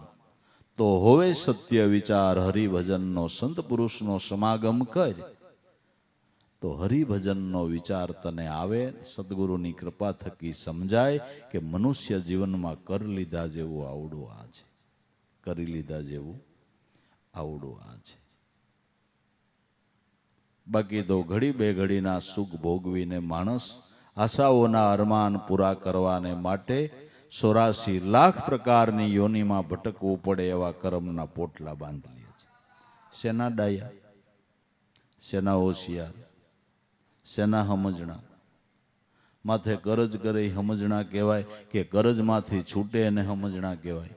તો હોવે સત્ય વિચાર હરિભજનનો. સંત પુરુષનો સમાગમ કર તો હરિભજનનો વિચાર તને આવે. સદગુરુની કૃપા થકી સમજાય કે મનુષ્ય જીવનમાં કર લીધા જેવું આવડું આ છે, કરી લીધા જેવું આવડું આ છે. બાકી તો ઘડી બે ઘડીના સુખ ભોગવીને માણસ આશાઓના અરમાન પૂરા કરવાને માટે 84 લાખ પ્રકારની યોનિમાં ભટકવું પડે એવા કર્મના પોટલા બાંધી લે છે. શેના ડાયા, શેના હોશિયાર, શેના સમજણા? માથે કરજ કરે સમજણા કહેવાય કે કરજમાંથી છૂટે એને સમજણા કહેવાય?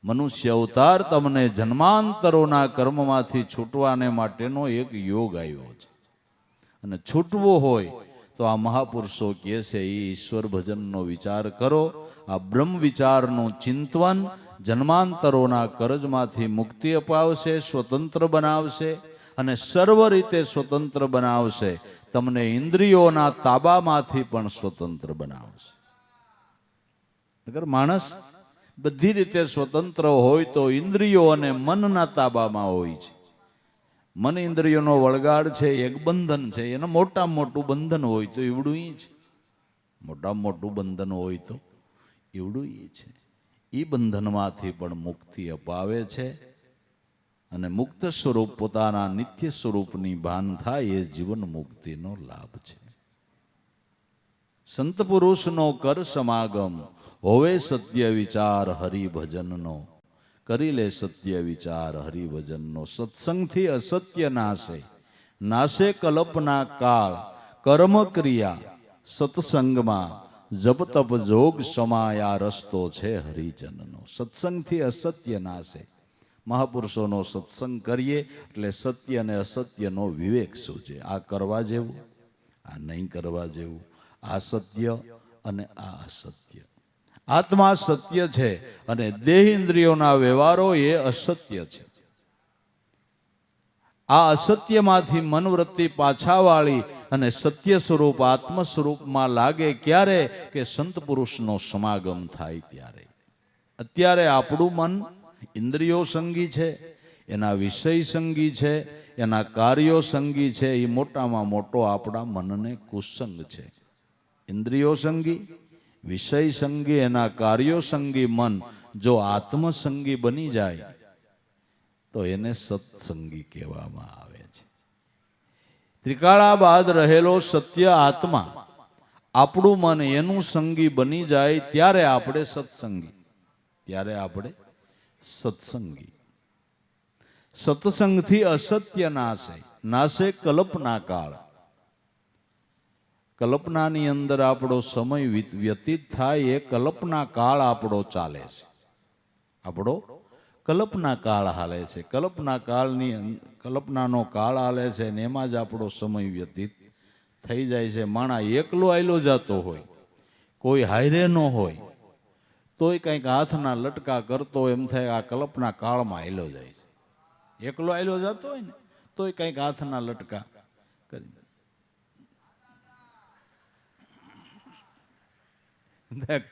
મનુષ્ય અવતાર તમને જન્માંતરોના કર્મમાંથી છૂટવાને માટેનો એક યોગ આવ્યો છે. અને છૂટવો હોય તો આ મહાપુરુષો કહે છે એ ઈશ્વર ભજનનો વિચાર કરો. આ બ્રહ્મ વિચારનું ચિંતન જન્માંતરોના કરજમાંથી મુક્તિ અપાવશે, સ્વતંત્ર બનાવશે અને સર્વ રીતે સ્વતંત્ર બનાવશે. તમને ઇન્દ્રિયોના તાબામાંથી પણ સ્વતંત્ર બનાવશે. અગર માણસ બધી રીતે સ્વતંત્ર હોય તો ઇન્દ્રિયો અને મનના તાબામાં હોય છે. મન ઇન્દ્રિયોનો વળગાડ છે, એક બંધન છે. એને મોટામાં મોટું બંધન હોય તો એવડું ઈ છે. મોટામાં મોટું બંધન હોય તો એવડું ઈ છે. એ બંધનમાંથી પણ મુક્તિ અપાવે છે અને મુક્ત સ્વરૂપ પોતાના નિત્ય સ્વરૂપની ભાન થાય એ જીવન મુક્તિનો લાભ છે. સંત પુરુષનો કર સમાગમ હોવે સત્ય વિચાર હરિભજનનો. કરી લે સત્ય વિચાર હરિભજનનો. સત્સંગથી અસત્ય નાશે, નાશે કલ્પના કાળ. કર્મ ક્રિયા સત્સંગમાં જપ તપ જોગ સમાયા રસ્તો છે હરિજનનો. સત્સંગથી અસત્ય નાશે. મહાપુરુષોનો સત્સંગ કરીએ એટલે સત્ય અને અસત્યનો વિવેક સૂચે. આ કરવા જેવું, આ નહીં કરવા જેવું, આ સત્ય અને આ અસત્ય. આત્મા સત્ય છે અને દેહ ઇન્દ્રિયોના વ્યવહારો એ અસત્ય છે. આ અસત્યમાંથી મનવૃત્તિ પાછા વાળી અને સત્ય સ્વરૂપ આત્મ સ્વરૂપમાં લાગે ક્યારે? કે સંત પુરુષનો સમાગમ થાય ત્યારે. અત્યારે આપણું મન ઇન્દ્રિયો સંગી છે, એના વિષય સંગી છે, એના કાર્યો સંગી છે. એ મોટામાં મોટો આપણા મનને કુસંગ છે. ઇન્દ્રિયો સંગી, વિષય સંગી, એના કાર્યો સંગી મન જો આત્મસંગી બની જાય તો એને સત્સંગી કહેવામાં આવે છે. ત્રિકાળા બાદ રહેલો સત્ય આત્મા આપણું મન એનું સંગી બની જાય ત્યારે આપણે સત્સંગી, ત્યારે આપણે સત્સંગી. સત્સંગથી અસત્ય નાશે, નાશે કલ્પના કાળ. કલ્પનાની અંદર આપણો સમય વ્યતીત થાય એ કલ્પના કાળ આપણો ચાલે છે. આપણો કલ્પના કાળ હાલે છે. કલ્પનાનો કાળ હાલે છે ને એમાં જ આપણો સમય વ્યતીત થઈ જાય છે. માણા એકલો આયલો જતો હોય, કોઈ હાયરે ન હોય, તોય કંઈક હાથના લટકા કરતો એમ થાય આ કલ્પના કાળમાં આયલો જાય છે. એકલો આયલો જતો હોય ને તોય કંઈક હાથના લટકા કરી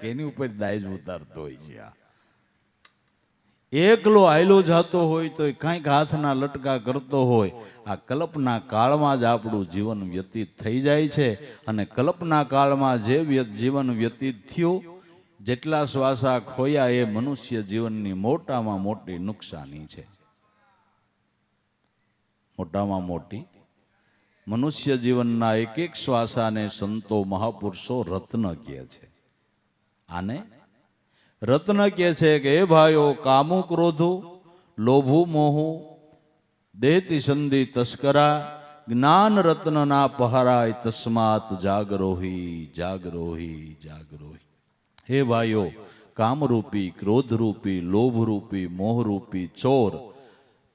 કેની ઉપર દાયજ ઉતારતો હોય છે. આ એકલો આયલો જાતો હોય તો કાંઈક હાથના લટકા કરતો હોય. આ કલ્પના કાળમાં જ આપણું જીવન વ્યતીત થઈ જાય છે. અને કલ્પના કાળમાં જે જીવન વ્યતીત થયું, જેટલા શ્વાસા ખોયા એ મનુષ્ય જીવનની મોટામાં મોટી નુકસાની છે. મોટામાં મોટી મનુષ્ય જીવનના એક એક શ્વાસાને સંતો મહાપુરુષો રત્ન કહે છે. આને રત્ન કહે છે કે એ ભાઈઓ, કામુ ક્રોધુ લોભુ મોહુ દેહતી સંધિ તસ્કરા જ્ઞાન રત્નના પહારાય તસ્માત જાગરોહી જાગરોહી જાગરોહી. હે ભાઈઓ, કામરૂપી, ક્રોધરૂપી, લોભરૂપી, મોહરૂપી ચોર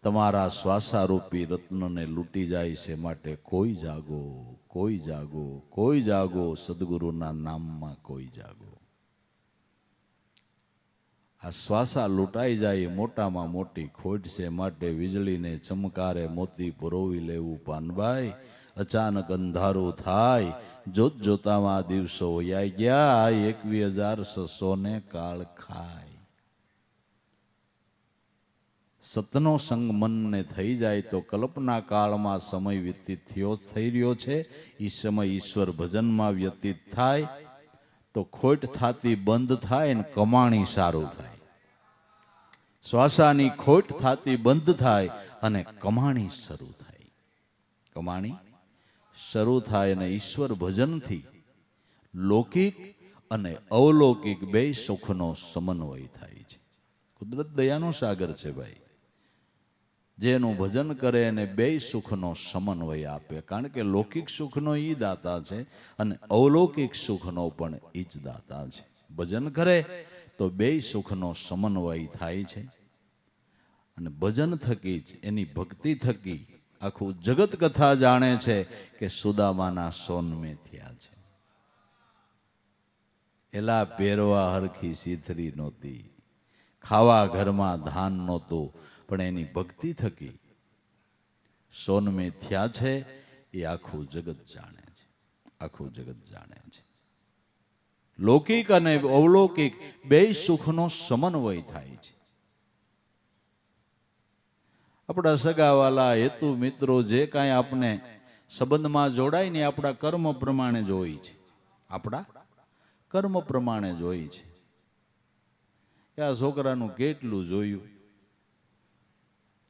તમારા શ્વાસારૂપી રત્નને લૂંટી જાય છે. માટે કોઈ જાગો, કોઈ જાગો, કોઈ જાગો, સદગુરુના નામમાં કોઈ જાગો. આ શ્વાસા લૂંટાઈ જાય મોટામાં મોટી ખોટ છે. માટે વીજળીને ચમકારે મોતી પરોવી લેવું પાનભાઈ. અચાનક અંધારું થાય, જોત જોતામાં દિવસો વયા ગયા. 21,600 ને કાળ ખાય. સતનો સંગ મનને થઈ જાય તો કલ્પના કાળમાં સમય વ્યતીત થઈ રહ્યો છે. એ સમય ઈશ્વર ભજનમાં વ્યતીત થાય તો ખોટ થાતી બંધ થાય ને કમાણી સારું થાય. શ્વાસાની ખોટ થાતી બંધ થાય અને કમાણી શરૂ થાય. કમાણી શરૂ થાય અને ઈશ્વર ભજનથી લૌકિક અને અવલૌકિક બે સુખનો સમન્વય થાય છે. કુદરત દયાનો સાગર છે ભાઈ. જેનું ભજન કરે એને બે સુખનો સમન્વય આપે. કારણ કે લૌકિક સુખનો ઈ દાતા છે અને અવલૌકિક સુખનો પણ ઈ જ દાતા છે. ભજન કરે તો બે સુખનો સમન્વય થાય છે. અને ભજન થકી જ, એની ભક્તિ થકી આખું જગત કથા જાણે છે કે સુદામાના સોનમે થયા છે. એલા પહેરવા હરખી સીથરી નહોતી, ખાવા ઘરમાં ધાન નહોતું, પણ એની ભક્તિ થકી સોનમે થયા છે. એ આખું જગત જાણે છે. આખું જગત જાણે છે. લૌકિક અને અવલૌકિક બે સુખનો સમન્વય થાય છે. આપણા સગાવાલા, હેતુ મિત્રો જે કાંઈ આપણે સંબંધમાં જોડાય ને આપણા કર્મ પ્રમાણે જ હોય છે. આપણા કર્મ પ્રમાણે જ હોય છે. આ છોકરાનું કેટલું જોયું,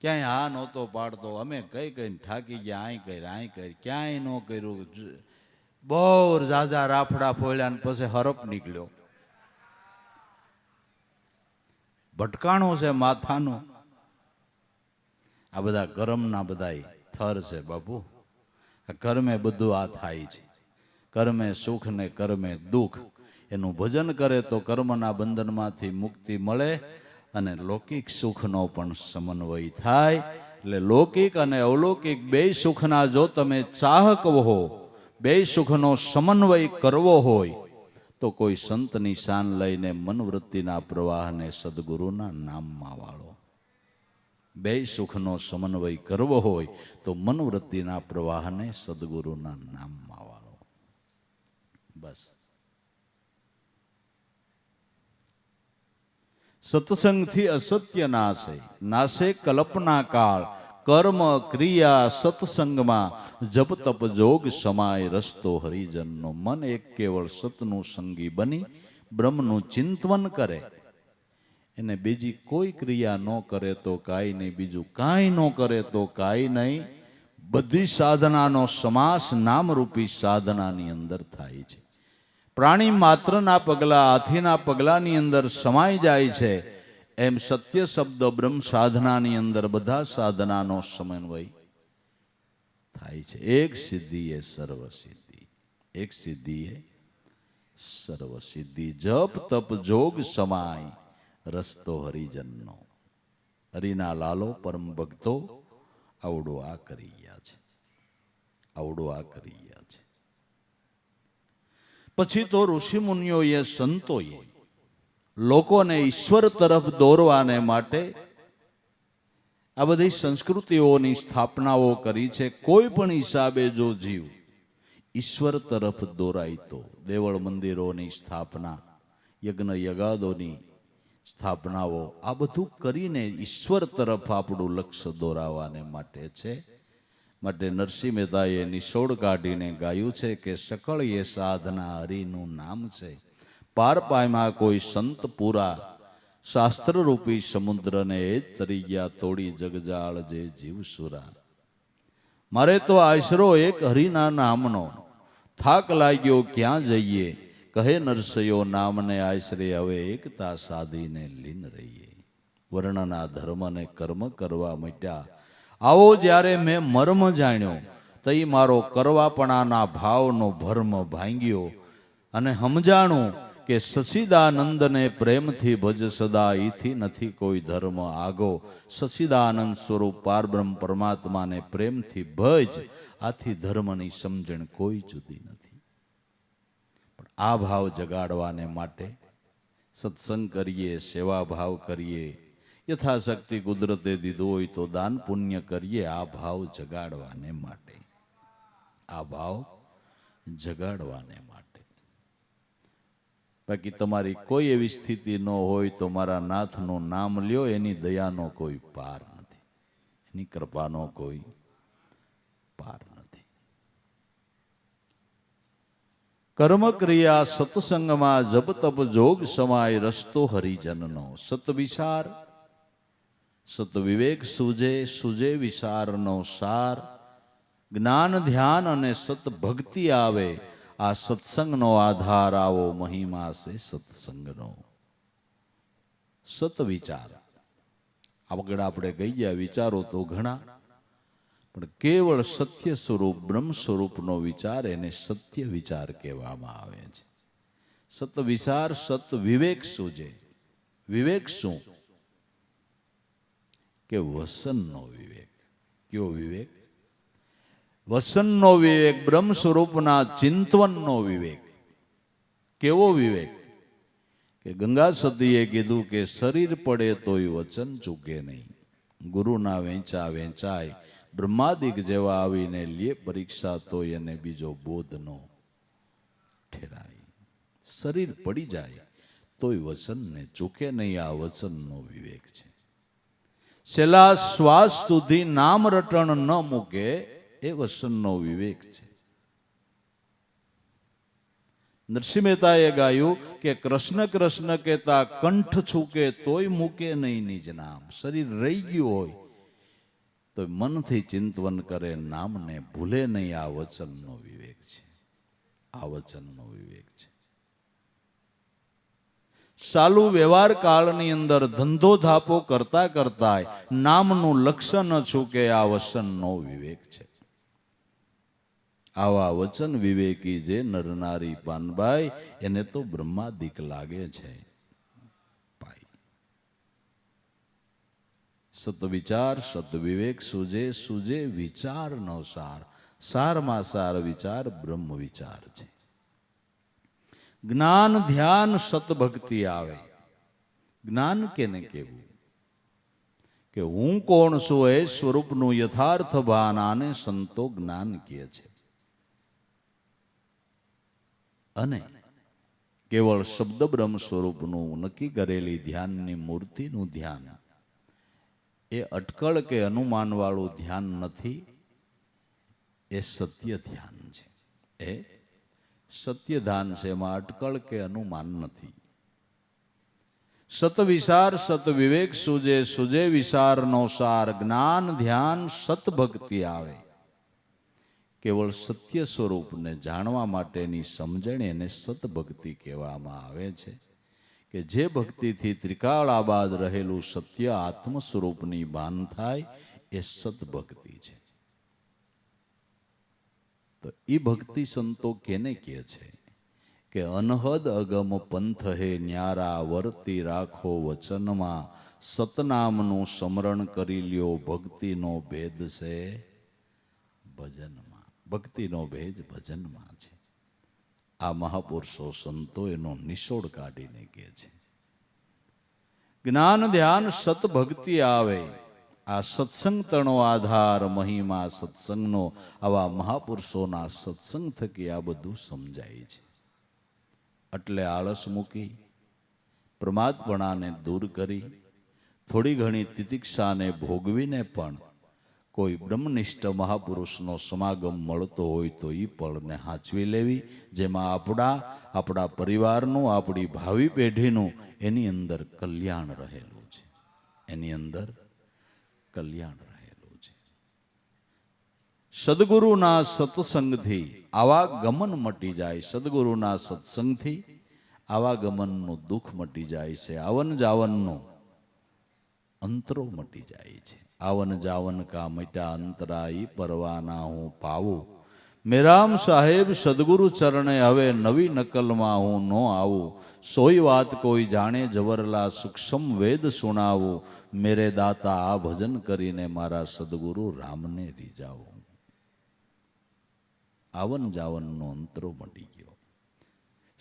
ક્યાંય હા નહોતો પાડતો, અમે કઈ કઈને થાકી ગયા, આઈ કરી, ક્યાંય ન કર્યું. બહુ ઝાઝા રાફડા ફોડ્યા ને પછી હરપ નીકળ્યો. ભટકાણું છે માથાનું. આ બધા કર્મના બધા થર છે બાપુ. આ કર્મે બધું આ થાય છે. કર્મે સુખ ને કર્મે દુઃખ. એનું ભજન કરે તો કર્મના બંધનમાંથી મુક્તિ મળે અને લૌકિક સુખનો પણ સમન્વય થાય. એટલે લૌકિક અને અલૌકિક બે સુખના જો તમે ચાહક હો, બે સુખનો સમન્વય કરવો હોય તો કોઈ સંતની શાન લઈને મનવૃત્તિના પ્રવાહને સદગુરુના નામમાં વાળો. બે સુખનો સમન્વય કરવો હોય તો મનવૃત્તિના પ્રવાહને સદગુરુના નામમાં વાળો. બસ. સત્સંગથી અસત્ય નાશે, નાશે કલ્પના કાળ, કર્મ ક્રિયા સત્સંગમાં જપ તપ જોગ સમાય રસ્તો હરિજનનો. મન એક કેવળ સતનું સંગી બની બ્રહ્મનું ચિંતન કરે, એને બીજી કોઈ ક્રિયા ન કરે તો કાંઈ નહીં, બીજું કાંઈ ન કરે તો કાંઈ નહીં. બધી સાધનાનો સમાસ નામરૂપી સાધનાની અંદર થાય છે. પ્રાણી માત્રના પગલા હાથીના પગલાની અંદર સમાઈ જાય છે, એમ સત્ય શબ્દ બ્રહ્મ સાધનાની અંદર બધા સાધનાનો સમન્વય થાય છે. એક સિદ્ધિ એ સર્વ સિદ્ધિ, એક સિદ્ધિ એ સર્વ સિદ્ધિ. જપ તપ જોગ સમાય રસ્તો હરિજનનો. હરિના લાલો પરમ ભક્તો આવડો આ કરી ગયા છે, આવડો આ કરી ગયા છે. પછી તો ઋષિ મુનિઓએ સંતોએ લોકોને ઈશ્વર તરફ દોરવાને માટે આ બધી સંસ્કૃતિઓની સ્થાપનાઓ કરી છે. કોઈ પણ હિસાબે જો જીવ ઈશ્વર તરફ દોરાય તો દેવળ મંદિરોની સ્થાપના, યજ્ઞ યગાદોની સ્થાપનાઓ, આ બધું કરીને ઈશ્વર તરફ આપણું લક્ષ્ય દોરાવાને માટે છે. માટે નરસિંહ મહેતાએ નિશોડ કાઢીને ગાયું છે કે સકળ એ સાધના હરિનું નામ છે, પાર પાયમાં કોઈ સંત પૂરા, શાસ્ત્રરૂપી સમુદ્રને એ જ તરી ગયા તોડી જગજાળ જે જીવસુરા. મારે તો આશરો એક હરિના નામનો, થાક લાગ્યો ક્યાં જઈએ, કહે નરસૈયો નામને આશરે હવે એકતા સાધીને લીન રહીએ. વર્ણના ધર્મને કર્મ કરવા મટ્યા, આવો જ્યારે મેં મર્મ જાણ્યો, તઈ મારો કરવાપણાના ભાવનો ભર્મ ભાંગ્યો, અને સમજાણું કે સચિદાનંદને પ્રેમથી ભજ સદા, ઈથી નથી કોઈ ધર્મ આગો. સચિદાનંદ સ્વરૂપ પારબ્રહ્મ પરમાત્માને પ્રેમથી ભજ, આથી ધર્મની સમજણ કોઈ જુદી નથી. પણ આ ભાવ જગાડવાને માટે સત્સંગ કરીએ, સેવા ભાવ કરીએ, યથાશક્તિ કુદરતે દીધું હોય તો દાન પુણ્ય કરીએ. આ ભાવ જગાડવાને માટે, આ ભાવ જગાડવાને માટે. બાકી તમારી કોઈ એવી સ્થિતિ ન હોય તો મારા નાથનું નામ લ્યો, એની દયાનો કોઈ પાર નથી, એની કૃપાનો કોઈ પાર નથી. કર્મ ક્રિયા સત્સંગમાં જપ તપ જોગ સમાય રસ્તો હરિજનનો. સત વિચાર સત વિવેક સૂજે, સૂજે વિચારનો સાર. જ્ઞાન ધ્યાન અને સત ભક્તિ આવે, આ સત્સંગનો આધાર આવો મહિમા છે સત્સંગનો. સત વિચાર, આગળ આપણે કહી ગયા વિચારો તો ઘણા, પણ કેવળ સત્ય સ્વરૂપ બ્રહ્મ સ્વરૂપનો વિચાર એને સત્ય વિચાર કહેવામાં આવે છે. સત વિચાર સત વિવેક સૂજે. વિવેક શું? કે વસનનો વિવેક. કયો વિવેક? વસનનો વિવેક, બ્રહ્મ સ્વરૂપના ચિંતવનનો વિવેક. કેવો વિવેક? કે ગંગા સતીએ કીધું કે શરીર પડે તોય વચન ચૂકે નહીં. ગુરુના વેંચા વેંચાય, બ્રહ્માદિક જેવા આવીને લે પરીક્ષા તોય એને બીજો બોધ નો ઠેરાય. શરીર પડી જાય તોય વચનને ચૂકે નહીં. આ વચનનો વિવેક છે. છેલ્લા શ્વાસ સુધી નામ રટણ ન મૂકે, એ વસનનો વિવેક છે. નરસિંહ મહેતાએ ગાયું કે કૃષ્ણ કૃષ્ણ કહેતા કંઠ છૂકે તોય મૂકે નહીં નિજ નામ. શરીર રહી ગયું હોય તો મનથી ચિંતવન કરે, નામને ભૂલે નહીં. આ વચનનો વિવેક છે, આ વચનનો વિવેક છે. ચાલુ વ્યવહાર કાળની અંદર ધંધો ધાપો કરતા કરતા નામનું લક્ષ્ય ન છૂકે, આ વચનનો વિવેક છે. આવા વચન વિવેકી જે નરનારી પાનબાઈ, એને તો બ્રહ્માદિક લાગે છે. સત વિચાર સત વિવેક સૂજે, સૂજે વિચાર નો સાર, સારમાં સાર વિચાર બ્રહ્મ વિચાર છે. જ્ઞાન ધ્યાન સત ભક્તિ આવે. જ્ઞાન કેને કેવું? કે હું કોણ છું એ સ્વરૂપનું યથાર્થ ભાન, આને સંતો જ્ઞાન કહે છે. અને કેવળ શબ્દ બ્રહ્મ સ્વરૂપનું નક્કી કરેલી ધ્યાનની મૂર્તિનું ધ્યાન એ અટકળ કે અનુમાન વાળું ધ્યાન નથી, એ સત્ય ધ્યાન છે. એ સત્ય ધ્યાન છે, એમાં અટકળ કે અનુમાન નથી. સત વિચાર સત વિવેક સૂજે, સૂજે વિચારનો સાર, જ્ઞાન ધ્યાન સત ભક્તિ આવે. કેવળ સત્ય સ્વરૂપને જાણવા માટેની સમજણ એને સત ભક્તિ કહેવામાં આવે છે. કે જે ભક્તિથી ત્રિકાળાબાદ રહેલું સત્ય આત્મ સ્વરૂપની ભાન થાય, એ સત ભક્તિ છે. તો એ ભક્તિ સંતો કેને કહે છે? કે અનહદ અગમ પંથ હે ન્યારા, વર્તી રાખો વચનમાં, સતનામનું સ્મરણ કરી લ્યો, ભક્તિનો ભેદ છે ભજનમાં. ભક્તિનો ભેદ ભજનમાં છે. આ મહાપુરુષો સંતો એનો નિચોડ કાઢીને કહે છે. જ્ઞાન ધ્યાન સત ભક્તિ આવે. આ સત્સંગ તણો આધાર, મહિમા સત્સંગનો. આવા મહાપુરુષોના સત્સંગ થકી આ બધું સમજાય છે. એટલે આળસ મૂકી, પ્રમાદપણાને દૂર કરી, થોડી ઘણી તિતિક્ષાને ભોગવીને પણ કોઈ બ્રહ્મનિષ્ઠ મહાપુરુષનો સમાગમ મળતો હોય તો એ પળને હાંચવી લેવી, જેમાં આપણા પરિવારનું, આપણી ભાવિ પેઢીનું એની અંદર કલ્યાણ રહેલું છે. એની અંદર કલ્યાણ રહેલું છે. સદગુરુના સત્સંગથી આવાગમન મટી જાય. સદગુરુના સત્સંગથી આવાગમનનું દુઃખ મટી જાય છે. આવન જાવનનો અંતરો મટી જાય છે. આવન જાવન કા મટ્યા અંતરા, ઈ પરવાના હું પાવું. મેરામ સાહેબ સદગુરુ ચરણે હવે નવી નકલમાં હું નો આવું. સોઈ વાત કોઈ જાણે જવરલા, સૂક્ષ્મ વેદ સુણાવું. મેરે દાતા આ ભજન કરીને મારા સદગુરુ રામને રીઝાવો. આવન જાવનનો અંતરો મટી ગયો.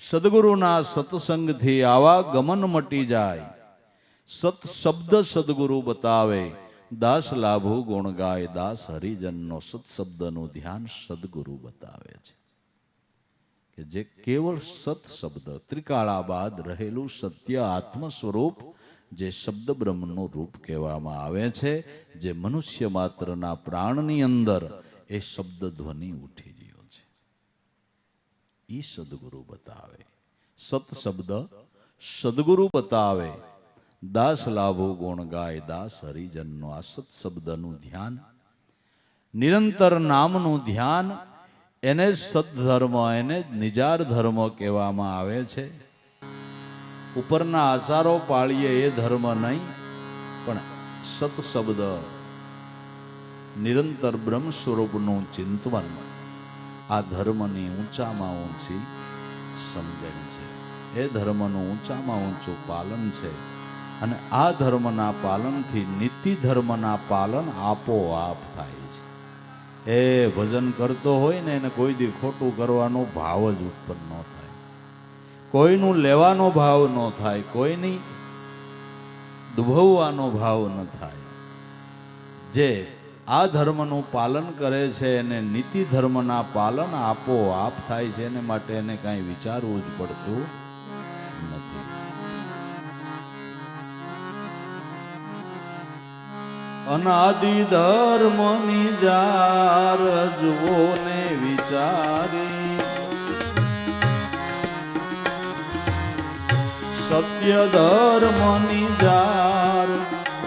સદગુરુના સત્સંગથી આવાગમન મટી જાય. સત શબ્દ સદગુરુ બતાવે, દાસ લાભુ ગુણ ગાય. દાસ હરિજનનો સત શબ્દનું ધ્યાન સદગુરુ બતાવે છે. કે જે કેવળ સત શબ્દ, ત્રિકાળાબાદ રહેલું સત્ય આત્મ સ્વરૂપ, જે શબ્દ બ્રહ્મનું રૂપ કહેવામાં આવે છે, જે મનુષ્ય માત્રના પ્રાણની અંદર એ શબ્દ ધ્વનિ ઉઠી રહ્યો છે, ઈ સદગુરુ બતાવે. સત શબ્દ સદગુરુ બતાવે. દાસ લાભો ગુણ ગાય. દાસ હરિજનનો આ સત શબ્દનું ધ્યાન, નિરંતર નામનું ધ્યાન, એને સદધર્મ, એને નિજાર ધર્મ કહેવામાં આવે છે. ઉપરના આચારો પાળીએ એ ધર્મ નહીં, પણ સત શબ્દ, નિરંતર બ્રહ્મ સ્વરૂપનું ચિંતન, આ ધર્મની ઊંચામાં ઊંચી સમજણ છે. એ ધર્મનું ઊંચામાં ઊંચું પાલન છે. અને આ ધર્મના પાલનથી નીતિ ધર્મના પાલન આપોઆપ થાય છે. એ ભજન કરતો હોય ને, એને કોઈ દી ખોટું કરવાનો ભાવ જ ઉત્પન્ન ન થાય, કોઈનું લેવાનો ભાવ ન થાય, કોઈની દુભવવાનો ભાવ ન થાય. જે આ ધર્મનું પાલન કરે છે એને નીતિ ધર્મના પાલન આપોઆપ થાય છે. એને માટે એને કાંઈ વિચારવું જ પડતું નથી. અનાદિ ધર્મની જાર જુઓ ને વિચારી, સત્ય ધર્મની જાર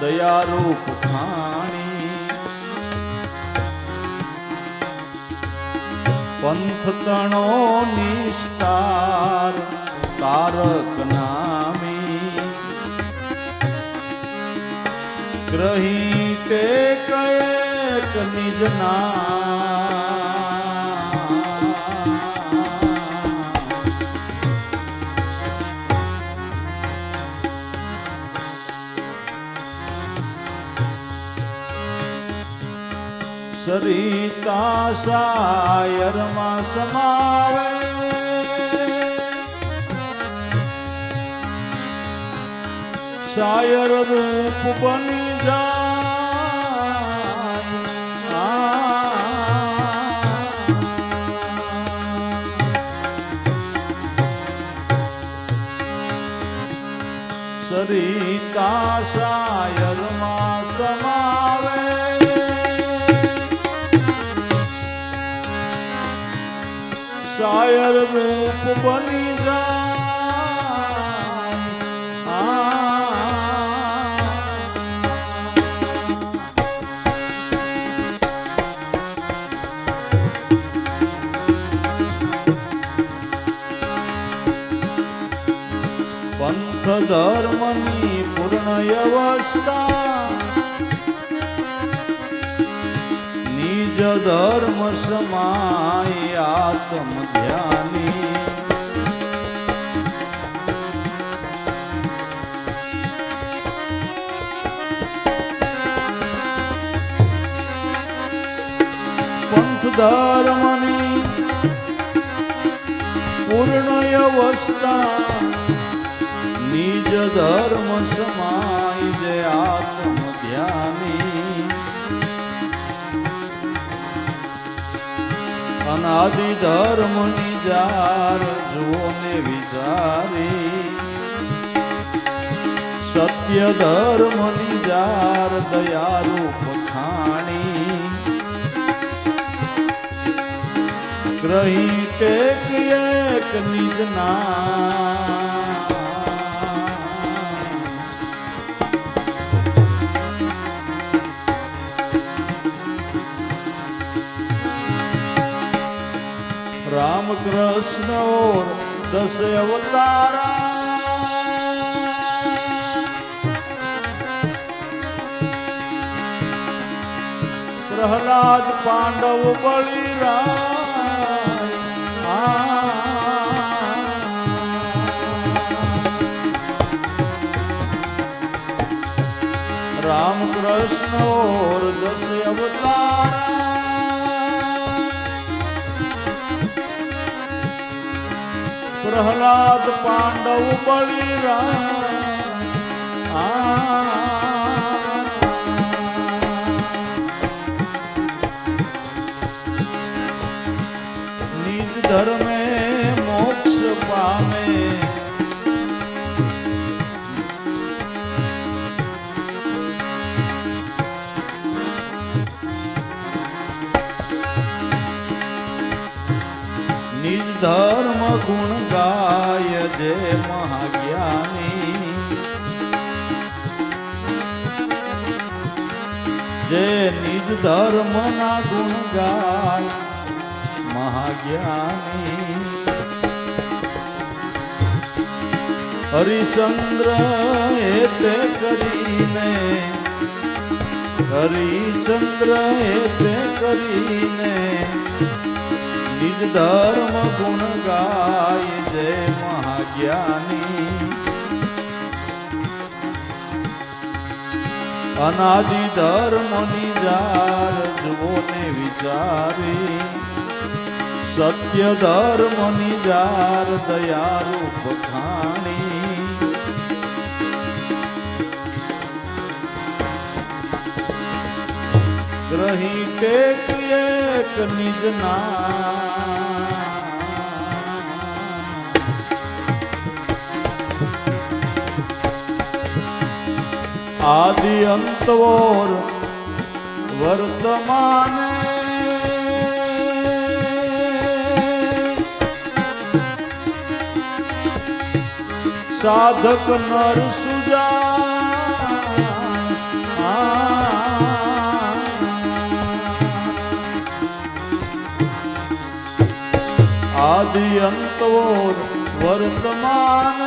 દયારૂપ ખાણી, પંથ તણો નિસ્તાર તારક નામી, ગ્રહી ટેક નિજ સરિતા શાયરમાં સમાવે, શાયર રૂપ બની જાય, સરિતા શાયરમાં સમાવે, શાયર રૂપ બની જાય, પંથ ધર્મની પૂર્ણ અવસ્થા, નિજ ધર્મ સમાય આત્મ ધ્યાની, પંથ ધર્મની પૂર્ણ અવસ્થા, નિજ ધર્મ સમાય જે આત્મ ધ્યાની, અનાદિ ધર્મ નિજાર જુઓ ને વિચારી, સત્ય ધર્મ નિજાર દયારૂપ ખાણી, ગ્રહી ટેક એક નિજ ના, राम कृष्ण और 10 अवतारा, प्रहलाद पांडव बलिराम, राम कृष्ण और 10 अवतारा, प्रहलाद पांडव बलिराम, निज धर्मे मोक्ष पामे, निज धर्म गुण गाय जे महाज्ञानी, जे निज धर्म ना गुण गाय महाज्ञानी, हरिचंद्र एते करीने, हरिचंद्र एते करीने, निज धर्म गुण गाय जय महाज्ञानी, अनादि धर्म निजार जुओ ने विचारी, सत्य धर्म निजार दयारूप खाणी, ग्रही टेक एक निज ना, आदि अंत और वर्तमान, साधक नर सुजान, आदि अंत और वर्तमान,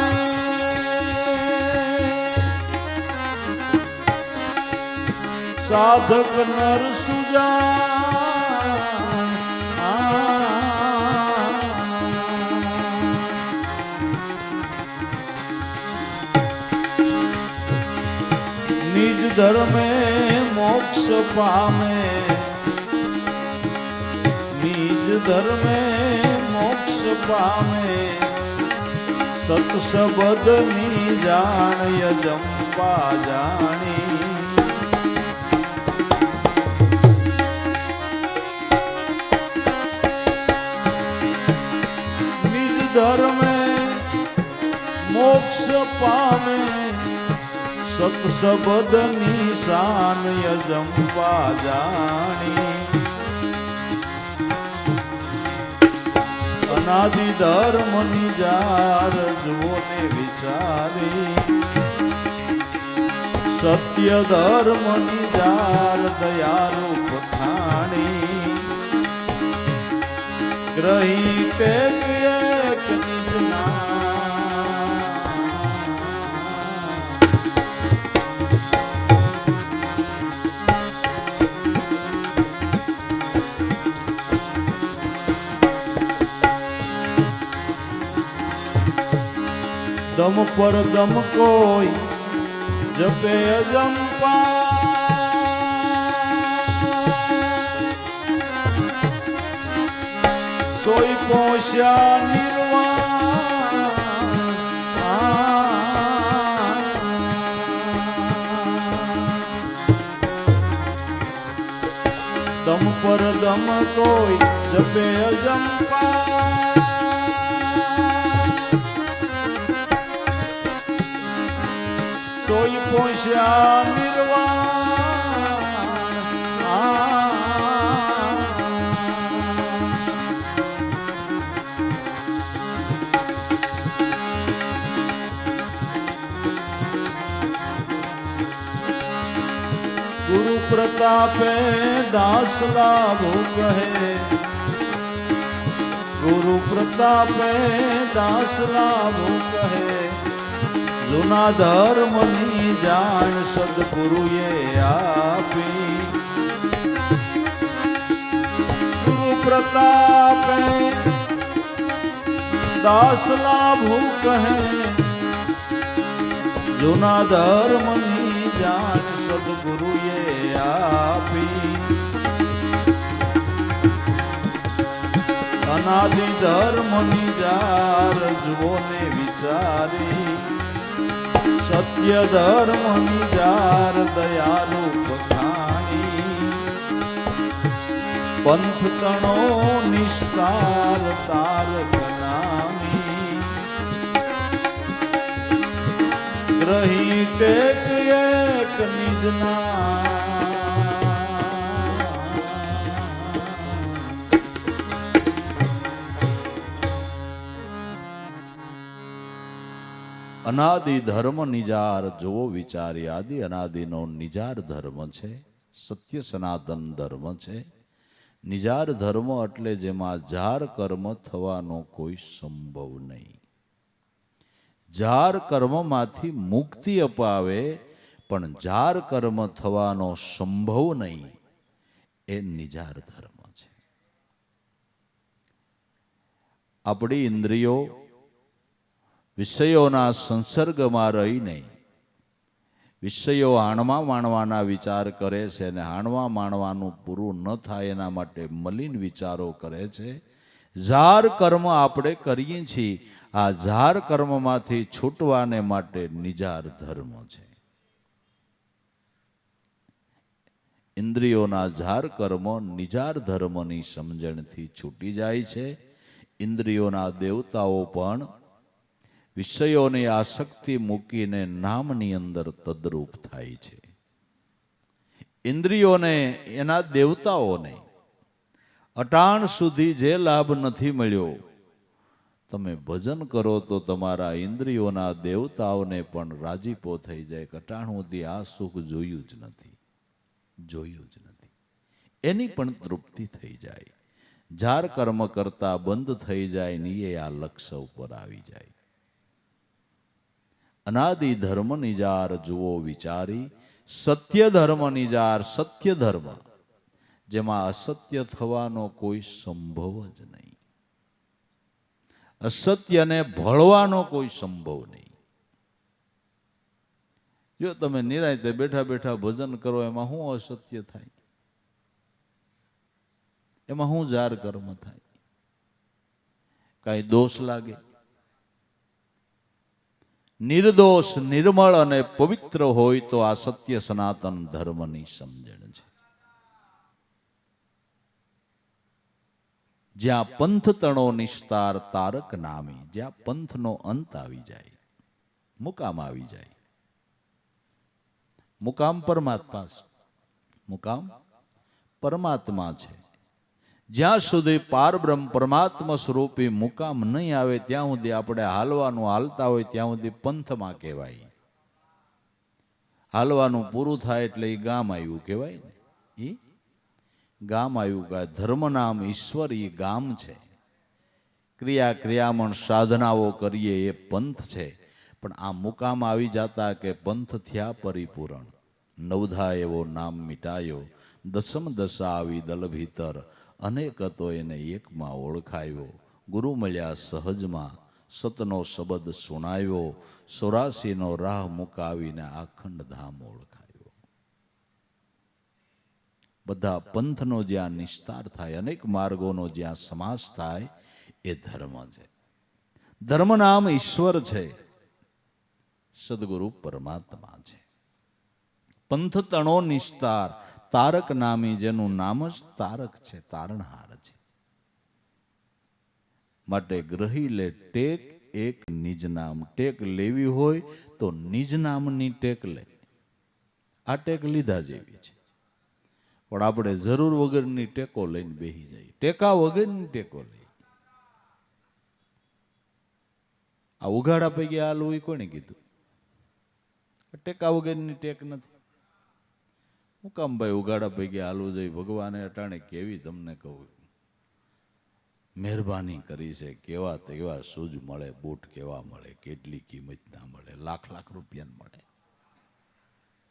साधक नर सुजान, निज धर्मे मोक्ष पामे, નિજ ધર્મે મોક્ષ પામે સત શબ્દની જાણ યજંપા જાણી નિજ ધર્મે મોક્ષ પામે સત શબ્દની શાન યજંપા જાણી અનાદિ ધર્મ નિજાર જુઓ ને વિચારી સત્ય ધર્મ નિજાર દયારૂપ થાણી ગ્રહી ટેક એક નિજ દમ પર દમ કોઈ જપે અજંપા સોઈ પોષ્યા નિર્વાણ દમ પર દમ કોઈ જપે અજંપા સોઈ પોષ્યા નિર્વાણ ગુરુ પ્રતાપે દાસ લાભો કહે ગુરુ પ્રતાપે દાસ લાભો કહે જૂના ધર્મની જાણ સદગુરુએ આપી ગુરુ પ્રતાપે દાસ લાભુ કહે જૂના ધર્મની જાણ સદગુરુએ આપી અનાદિ ધર્મની જાર જુઓ ને વિચારી સત્ય ધર્મ નિજાર દયારૂપ ખાણી પંથ તણો નિસ્તાર તારક નામી ગ્રહી ટેક એક નિજના અનાદિ ધર્મ નિજાર જોવો વિચારી આદિ અનાદિનો નિજાર ધર્મ છે સત્ય સનાતન ધર્મ છે નિજાર ધર્મ એટલે જેમાં જાર કર્મ થવાનો કોઈ સંભવ નહીં જાર કર્મમાંથી મુક્તિ અપાવે પણ જાર કર્મ થવાનો સંભવ નહીં એ નિજાર ધર્મ છે આપણી ઇન્દ્રિયો વિષયોના સંસર્ગમાં રહીને વિષયો હાણવા માણવાના વિચાર કરે છે અને હાણવા માણવાનું પૂરું ન થાય એના માટે મલિન વિચારો કરે છે જાર કર્મ આપણે કરીએ છીએ આ જાર કર્મમાંથી છૂટવાને માટે નિજાર ધર્મ છે ઇન્દ્રિયોના જાર કર્મ નિજાર ધર્મની સમજણથી છૂટી જાય છે ઇન્દ્રિયોના દેવતાઓ પણ વિષયોની આસક્તિ મૂકીને નામની અંદર તદ્રૂપ થાય છે ઇન્દ્રિયોને એના દેવતાઓને અટાણ સુધી જે લાભ નથી મળ્યો તમે ભજન કરો તો તમારા ઇન્દ્રિયોના દેવતાઓને પણ રાજીપો થઈ જાય કે અટાણ સુધી આ સુખ જોયું જ નથી એની પણ તૃપ્તિ થઈ જાય જાર કર્મ કરતા બંધ થઈ જાય ને એ આ લક્ષ્ય ઉપર આવી જાય અનાદિ ધર્મ નિજાર જુઓ વિચારી સત્ય ધર્મ નિજાર સત્ય ધર્મ જેમાં અસત્ય થવાનો કોઈ સંભવ જ નહીં અસત્યને ભળવાનો કોઈ સંભવ નહીં જો તમે નિરાંતે બેઠા બેઠા ભજન કરો એમાં શું અસત્ય થાય એમાં શું જાર કર્મ થાય? કાંઈ દોષ લાગે? નિર્દોષ, નિર્મળ અને પવિત્ર હોય તો આ સત્ય સનાતન ધર્મની સમજણ છે. જ્યાં પંથ તણો નિસ્તાર તારક નામી, જ્યાં પંથનો અંત આવી જાય, મુકામ આવી જાય. મુકામ પરમાત્મા છે. મુકામ પરમાત્મા છે. જ્યાં સુધી પારબ્રહ્મ પરમાત્મા સ્વરૂપી મુકામ નહીં આવે ત્યાં સુધી આપણે હાલવાનું હાલતા હોય ત્યાં સુધી પંથમાં કહેવાય. હાલવાનું પૂરું થાય એટલે એ ગામ આવ્યું કહેવાય ને. એ ગામ આવ્યું કે ધર્મ નામ ઈશ્વર એ ગામ છે. ક્રિયામણ સાધનાઓ કરીએ એ પંથ છે. પણ આ મુકામ આવી જતા કે પંથ થયા પરિપૂર્ણ. નવધા એવો નામ મિટાયો, દસમ દશા આવી દલ ભીતર, અનેક હતો એને એકમાં ઓળખાયો. ગુરુ મળ્યા સહજમાં, સતનો શબ્દ સુણાવ્યો, 84નો રાહ મુકાવીને આખંડ ધામ ઓળખાયો. બધા પંથનો જ્યાં નિસ્તાર થાય, અનેક માર્ગોનો જ્યાં સમાસ થાય, એ ધર્મ છે. ધર્મ નામ ઈશ્વર છે, સદગુરુ પરમાત્મા છે. પંથ તણો નિસ્તાર તારક નામી, જેનું નામ જ તારક છે, તારણહાર છે. માટે ગ્રહી લે ટેક એક નિજ નામ. ટેક લેવી હોય તો નિજ નામની ટેક લે. આ ટેક લીધા જેવી છે. પણ આપણે જરૂર વગરની ટેકો લઈને બેસી જાય. ટેકા વગરની ટેકો લઈ. આ ઉઘાડા પૈકી હાલવું એ કોને કીધું? ટેકા વગરની ટેક નથી. હું કામ ભાઈ ઉઘાડા પૈકી હાલવું જોઈએ? ભગવાને અટાણે કેવી તમને કહું મહેરબાની કરી છે. કેવા તેવા શૂઝ મળે, બૂટ કેવા મળે, કેટલી કિંમત ના મળે, લાખ રૂપિયા મળે.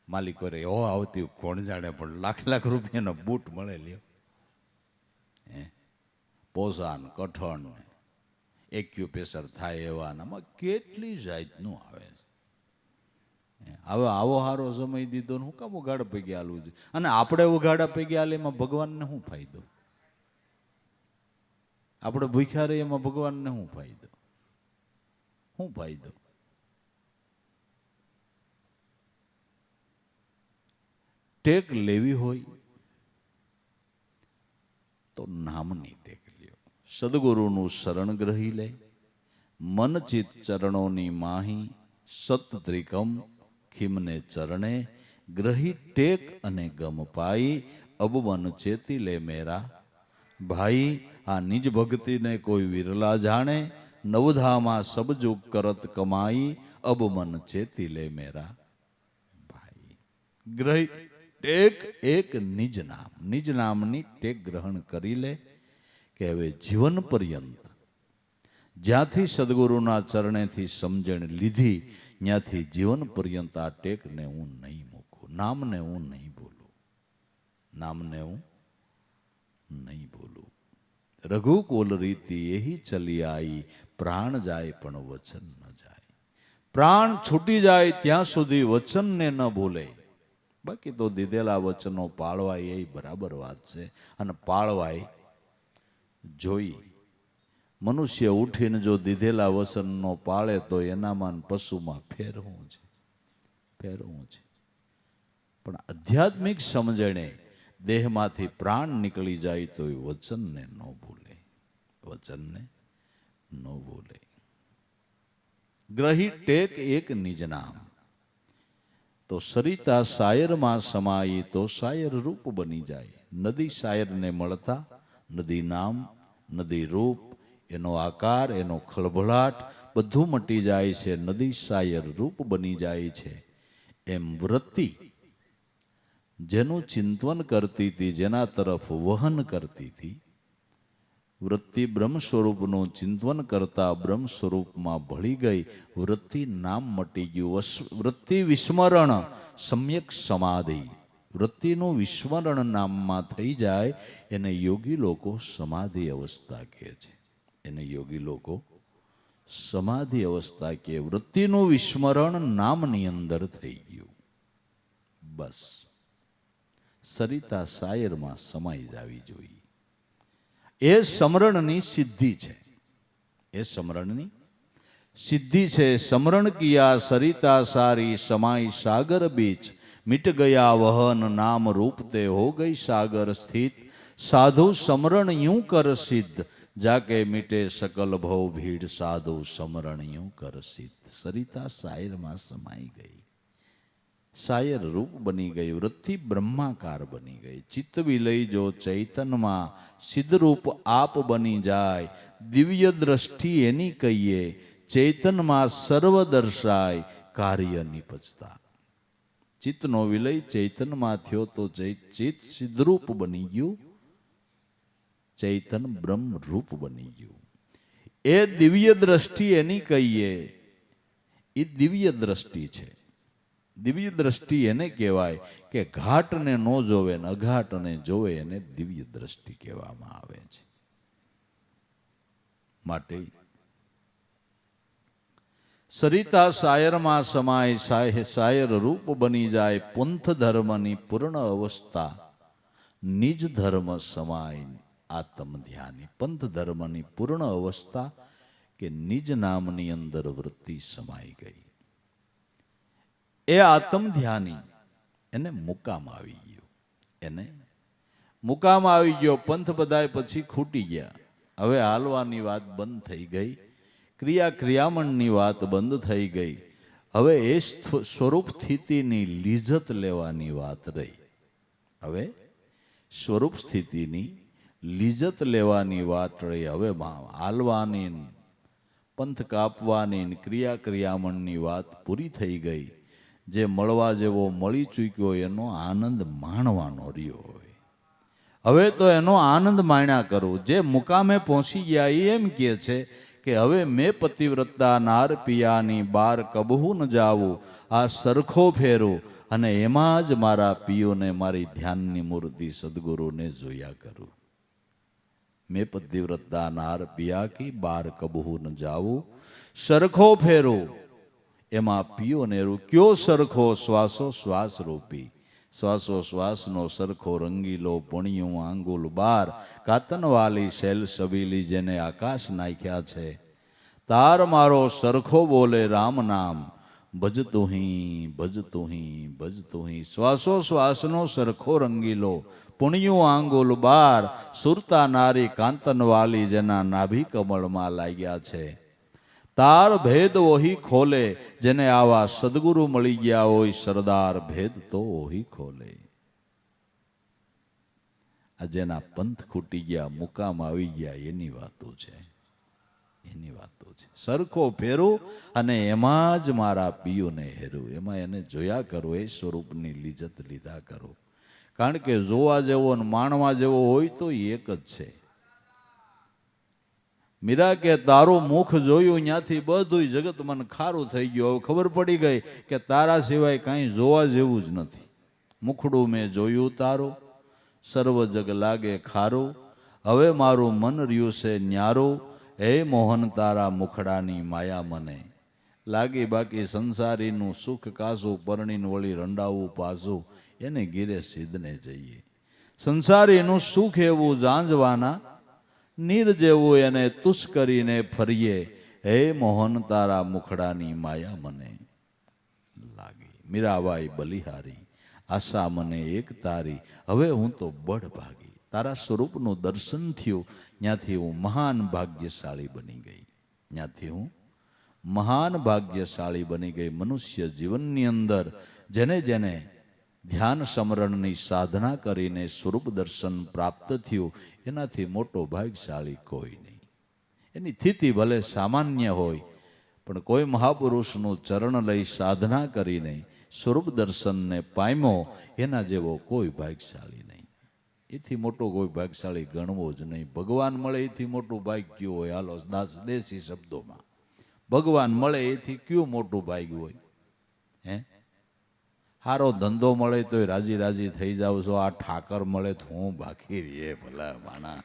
માલિકો રે હો આવતી કોણ જાણે, પણ લાખ રૂપિયાનો બૂટ મળે. લ્યો પોસાન કઠણ એક્યુપેસર થાય એવા, આમાં કેટલી જાતનું આવે છે. હવે આવો હારો સમય દીધો ને હું કામ ઉઘાડા પૈકી હાલવું જોઈએ? અને આપણે ઉઘાડા પૈકી હાલે એમાં ભગવાનને શું ફાયદો? આપણે ભૂખ્યા રહીએ એમાં ભગવાનને શું ફાયદો? શું ફાયદો? ટેક લેવી હોય તો નામની ટેક લ્યો. સદગુરુનું શરણ ગ્રહી લે, મન ચિત ચરણોની માહી, સત ત્રિકમ ખીમને ચરણે, ગ્રહી ટેક અને ગમ પાઈ, અબ મન ચેતી લે મેરા ભાઈ. આ નિજ ભક્તિને કોઈ વિરલા જાણે, નવધામાં સબ જુગ કરત કમાઈ, અબ મન ચેતી લે મેરા ભાઈ. ગ્રહી ટેક એક નિજ નામ. નિજ નામની ટેક ગ્રહણ કરી લે કે હવે જીવન પર્યંત જ્યાંથી સદગુરુના ચરણેથી સમજણ લીધી ત્યાંથી જીવન પર્યંત આ ટેકને હું નહીં મૂકું. નામને હું નહીં બોલું. નામને હું નહીં બોલું. રઘુકુલ રીતિ એહી ચલી આઈ, પ્રાણ જાય પણ વચન ન જાય. પ્રાણ છૂટી જાય ત્યાં સુધી વચનને ન ભૂલે. બાકી તો દીધેલા વચનો પાળવાય એ બરાબર વાત છે, અને પાળવાય જોઈ. મનુષ્ય ઉઠીને જો દીધેલા વચનનો પાળે તો એનામાં પશુમાં ફેરવું છે. પણ આધ્યાત્મિક સમજણે દેહમાંથી પ્રાણ નીકળી જાય તો એ વચનને ન ભૂલે. વચનને ન ભૂલે. ગ્રહી ટેક એક નિજ નામ. તો સરિતા શાયરમાં સમાઈ તો શાયર રૂપ બની જાય. નદી શાયરને મળતા, નદી નામ, નદી રૂપ, એનો આકાર, એનો ખળભળાટ બધું મટી જાય છે. નદી શાયર રૂપ બની જાય છે. એમ વૃત્તિ જેનું ચિંતન કરતી હતી, જેના તરફ વહન કરતી હતી, વૃત્તિ બ્રહ્મ સ્વરૂપનું ચિંતન કરતા બ્રહ્મ સ્વરૂપમાં ભળી ગઈ. વૃત્તિ નામ મટી ગયું. વૃત્તિ વિસ્મરણ સમ્યક સમાધિ. વૃત્તિનું વિસ્મરણ નામમાં થઈ જાય એને યોગી લોકો સમાધિ અવસ્થા કહે છે. એને યોગી લોકો સમાધિ અવસ્થા કહે. વૃત્તિનું વિસ્મરણ નામની અંદર થઈ ગયું. બસ સરિતા શાયરમાં સમાઈ જાવી જોઈએ. એ સમરણની સિદ્ધિ છે. એ સમરણની સિદ્ધિ છે. સમરણ કિયા સરિતા સારી સમાઈ સાગર બીચ મિટ ગયા વહન નામ રૂપ તે હો ગઈ સાગર સ્થિત સાધુ સમરણ यूं કર સિદ્ધ જાકે મિટે સકલ ભવ ભીડ સાધુ સમરણ यूं કર સિદ્ધ. સરિતા સાયરમાં સમાઈ ગઈ, સાયર રૂપ બની ગઈ, વૃત્તિ બ્રહ્માકાર બની ગઈ. ચિત્ત વિલય જો ચૈતનમાં સિદ્ધ રૂપ આપ બની જાય. દિવ્ય દ્રષ્ટિ એની કહીએ ચૈતનમાં સર્વ દર્શાય કાર્ય નિપજતા. ચિત્તનો વિલય ચૈતનમાં થયો તો ચિત્ત સિદ્ધરૂપ બની ગયું, ચૈતન બ્રહ્મ રૂપ બની ગયું. એ દિવ્ય દ્રષ્ટિ એની કહીએ, એ દિવ્ય દ્રષ્ટિ છે. દિવ્ય દ્રષ્ટિ એને કહેવાય કે ઘાટને ન જોવે ને અઘાટને જોવે એને દિવ્ય દ્રષ્ટિ કહેવામાં આવે છે. માટે સરિતા સાયરમાં સમાય સાયર રૂપ બની જાય. પંથ ધર્મની પૂર્ણ અવસ્થા નિજ ધર્મ સમાય આત્મ ધ્યાની. પંથ ધર્મની પૂર્ણ અવસ્થા કે નિજ નામની અંદર વૃત્તિ સમાઈ ગઈ. એ આત્મ ધ્યાની એને મુકામ આવી ગયો. એને મુકામ આવી ગયો. પંથ બધાય પછી ખૂટી ગયા. હવે હાલવાની વાત બંધ થઈ ગઈ, ક્રિયામણની વાત બંધ થઈ ગઈ. હવે એ સ્વરૂપ સ્થિતિની લીજત લેવાની વાત રહી. હવે સ્વરૂપ સ્થિતિની લીજત લેવાની વાત રહી. હવે હાલવાની પંથ કાપવાની ક્રિયામણની વાત પૂરી થઈ ગઈ. જે મળવા જેવો મળી ચૂક્યો એનો આનંદ માણવાનો રહ્યો હોય. હવે તો એનો આનંદ માણ્યા કરું. જે મુકામે પહોંચી ગયા એ એમ કહે છે કે હવે મેં પતિવ્રતા નાર પિયાની બાર કબહુ ન જાવું. આ સરખો ફેરું અને એમાં જ મારા પિયોને મારી ધ્યાનની મૂર્તિ સદગુરુને જોયા કરું. મેં પતિવ્રતા નાર પિયા કી બાર કબહુ ન જાવું. સરખો ફેરું એમાં પિયો ને કયો સરખો શ્વાસો શ્વાસ રૂપી. શ્વાસો શ્વાસનો સરખો રંગીલો પણિયું આંગુલ બાર કાતનવાલી શૈલ સબીલી જેને આકાશ નાખ્યા છે. તાર મારો સરખો બોલે રામ નામ ભજતું હી ભજતું હી ભજતું હી. શ્વાસો શ્વાસનો સરખો રંગીલો પુણ્યું આંગુલ બાર સુરતા નારી કાંતનવાલી જેના નાભી કમળમાં લાગ્યા છે. તાર ભેદ ઓહી ખોલે જેને આવા સદગુરુ મળી ગયા હોય. સરદાર ભેદ તો ઓહી ખોલે. આ જેના પંથ ખૂટી ગયા, મુકામ આવી ગયા એની વાતો છે, એની વાતો છે. સરખો ફેરું અને એમાં જ મારા પિયુને હેરું. એમાં એને જોયા કરો, એ સ્વરૂપની લીજત લીધા કરો. કારણ કે જોવા જેવો અને માણવા જેવો હોય તો એક જ છે. મીરા કે તારું મુખ જોયું ત્યાંથી બધું જગત મને ખારું થઈ ગયું. હવે ખબર પડી ગઈ કે તારા સિવાય કાંઈ જોવા જેવું જ નથી. મુખડું મેં જોયું તારું, સર્વ જગ લાગે ખારું. હવે મારું મન રહ્યું છે ન્યારું. હે મોહન તારા મુખડાની માયા મને લાગી. બાકી સંસારીનું સુખ કાસું પરણીને વળી રંડાવું પાસું એને ગીરે સિદ્ધને જઈએ. સંસારીનું સુખ એવું જાંજવાના નીર જેવું એને તુષ કરીને ફરીએ. હે મોહન તારા મુખડાની માયા મને લાગી. મીરાબાઈ બલિહારી આશા મને એક તારી. હવે હું તો બળ ભાગી. તારા સ્વરૂપનું દર્શન થયું ત્યાંથી હું મહાન ભાગ્યશાળી બની ગઈ. ત્યાંથી હું મહાન ભાગ્યશાળી બની ગઈ. મનુષ્ય જીવનની અંદર જેને જેને ધ્યાન સમરણની સાધના કરીને સ્વરૂપ દર્શન પ્રાપ્ત થયું એનાથી મોટો ભાગ્યશાળી કોઈ નહીં. એની સ્થિતિ ભલે સામાન્ય હોય પણ કોઈ મહાપુરુષનું ચરણ લઈ સાધના કરીને સ્વરૂપ દર્શનને પામ્યો એના જેવો કોઈ ભાગ્યશાળી નહીં. એથી મોટો કોઈ ભાગ્યશાળી ગણવો જ નહીં. ભગવાન મળે એથી મોટું ભાગ્ય હોય. હાલો દેશી શબ્દોમાં ભગવાન મળે એથી કયું મોટું ભાગ્ય હોય? હે, હારો ધંધો મળે તોય રાજી રાજી થઈ જાવ છો. આ ઠાકર મળે તો હું બાકી રહીએ ભલા માણા.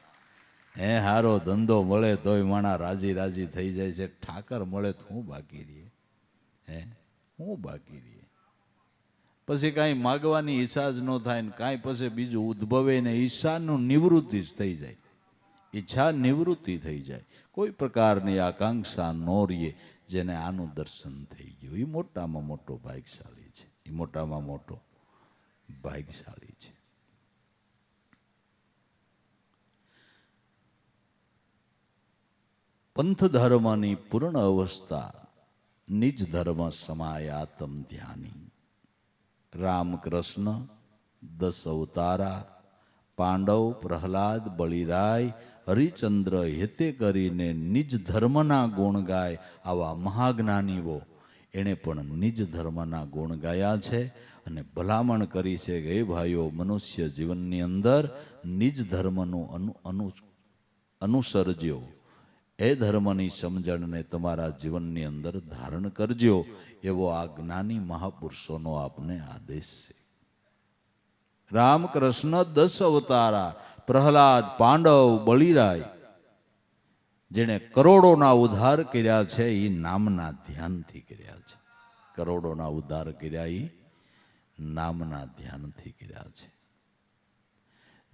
હે, હારો ધંધો મળે તોય માણા રાજી રાજી થઈ જાય છે. ઠાકર મળે તો હું બાકી રહીએ. હે, હું બાકી રહીએ. પછી કાંઈ માગવાની ઈચ્છા જ ન થાય ને કાંઈ પછી બીજું ઉદ્ભવે ને ઈચ્છાનું નિવૃત્તિ જ થઈ જાય. ઈચ્છા નિવૃત્તિ થઈ જાય, કોઈ પ્રકારની આકાંક્ષા ન રહીએ, જેને આનું દર્શન થઈ ગયું એ મોટામાં મોટો ભાગ્યશાળી છે, એ મોટામાં મોટો ભાગ્યશાળી છે. પંથ ધર્મની પૂર્ણ અવસ્થા નિજ ધર્મ સમાયાતમ ધ્યાની. રામકૃષ્ણ 10 અવતારા, પાંડવ, પ્રહલાદ, બળીરાય, હરિચંદ્ર હેતે કરીને નિજ ધર્મના ગુણ ગાય. આવા મહાજ્ઞાનીઓ એણે પણ નિજ ધર્મના ગુણ ગાયા છે અને ભલામણ કરી છે કે હે ભાઈઓ, મનુષ્ય જીવનની અંદર નિજ ધર્મનું અનુસરજો, એ ધર્મની સમજણને તમારા જીવનની અંદર ધારણ કરજો, એવો આ જ્ઞાની મહાપુરુષોનો આપને આદેશ છે. રામકૃષ્ણ 10 અવતારા, પ્રહલાદ, પાંડવ, બળીરાય, જેણે કરોડોના ઉદ્ધાર કર્યા છે એ નામના ધ્યાનથી કર્યા છે. કરોડોના ઉદ્ધાર કર્યા એ નામના ધ્યાનથી કર્યા છે.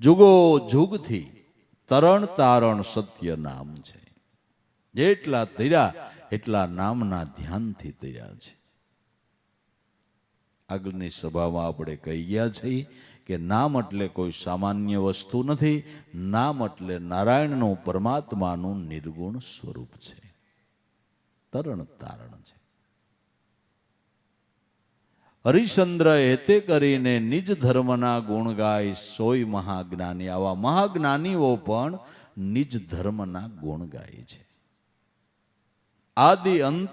જુગો જુગથી તરણ તારણ સત્ય નામ છે. જેટલા તર્યા એટલા નામના ધ્યાનથી તર્યા છે. આગળની સભામાં આપણે કહી ગયા છીએ કે નામ એટલે કોઈ સામાન્ય વસ્તુ નથી. નામ એટલે નારાયણનું, પરમાત્માનું નિર્ગુણ સ્વરૂપ છે, તરણ તારણ છે. હરિશ્ચંદ્ર હેતે કરીને નિજ ધર્મના ગુણ ગાય સોય મહાજ્ઞાની. આવા મહાજ્ઞાનીઓ પણ નિજ ધર્મના ગુણ ગાય છે. આદિ અંત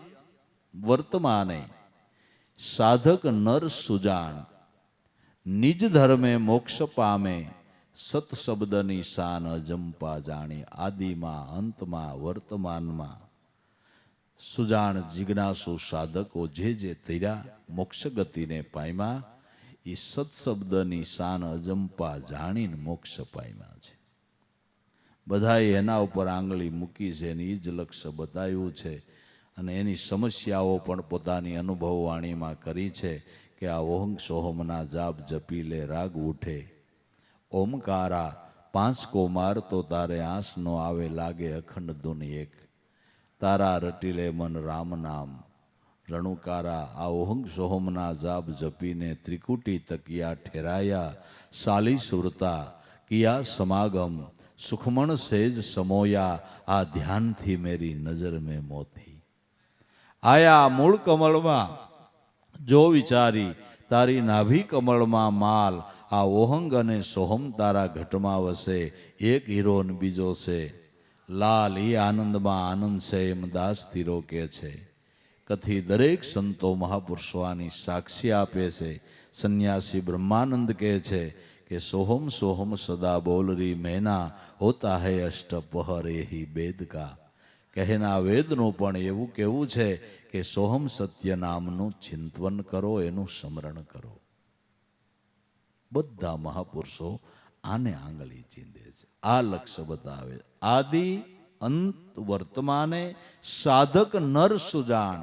વર્તમાને સાધક નર સુજાણ, નિજ ધર્મે મોક્ષ પામે સત શબ્દની શાન અજંપા જાણી. આદિમાં, અંતમાં, વર્તમાનમાં સુજાણ જિજ્ઞાસુ સાધકો જે તર્યા, મોક્ષ ગતિને પામ્યા, એ સત્શબ્દની શાન અજંપા જાણીને મોક્ષ પામ્યા છે. બધાએ એના ઉપર આંગળી મૂકી છે અને એ જ લક્ષ્ય બતાવ્યું છે અને એની સમસ્યાઓ પણ પોતાની અનુભવવાણીમાં કરી છે કે આ ઓહં સોહમના જાપ જપી લે રાગ ઉઠે, ઓમકારા 5 કો માર તો તારે આંસ નો આવે, લાગે અખંડ ધૂન એક, તારા રટીલે મન રામ નામ. રણુકારા આ ઓહં સોહમના જાપ જપીને ત્રિકુટી તકિયા ઠેરાયા, સાલી સુરતા કિયા સમાગમ, સુખમણ સેજ સમોયા, આ ધ્યાનથી મેરી નજર મેં મોતી. આયા મૂળ કમળમાં જો વિચારી, તારી નાભી કમળમાં માલ, આ ઓહંગ અને સોહમ તારા ઘટમાં વસે, એક હીરો ને બીજો છે લાલ, એ આનંદમાં આનંદ છે એમ દાસ તીરો કે છે. કથી દરેક સંતો મહાપુરુષો આની સાક્ષી આપે છે. સંન્યાસી બ્રહ્માનંદ કહે છે કે સોહમ સોહમ સદા બોલ રહી મૈના, હોતા હૈ અષ્ટ પહર એહી બેદ કા. કહેના વેદનું પણ એવું કહેવું છે કે સોહમ સત્ય નામનું ચિંતન કરો, એનું સ્મરણ કરો. બધા મહાપુરુષો આને આંગળી ચીંધે છે, આ લક્ષ્ય બતાવે. આદિ અંત વર્તમાને સાધક નર સુજાણ,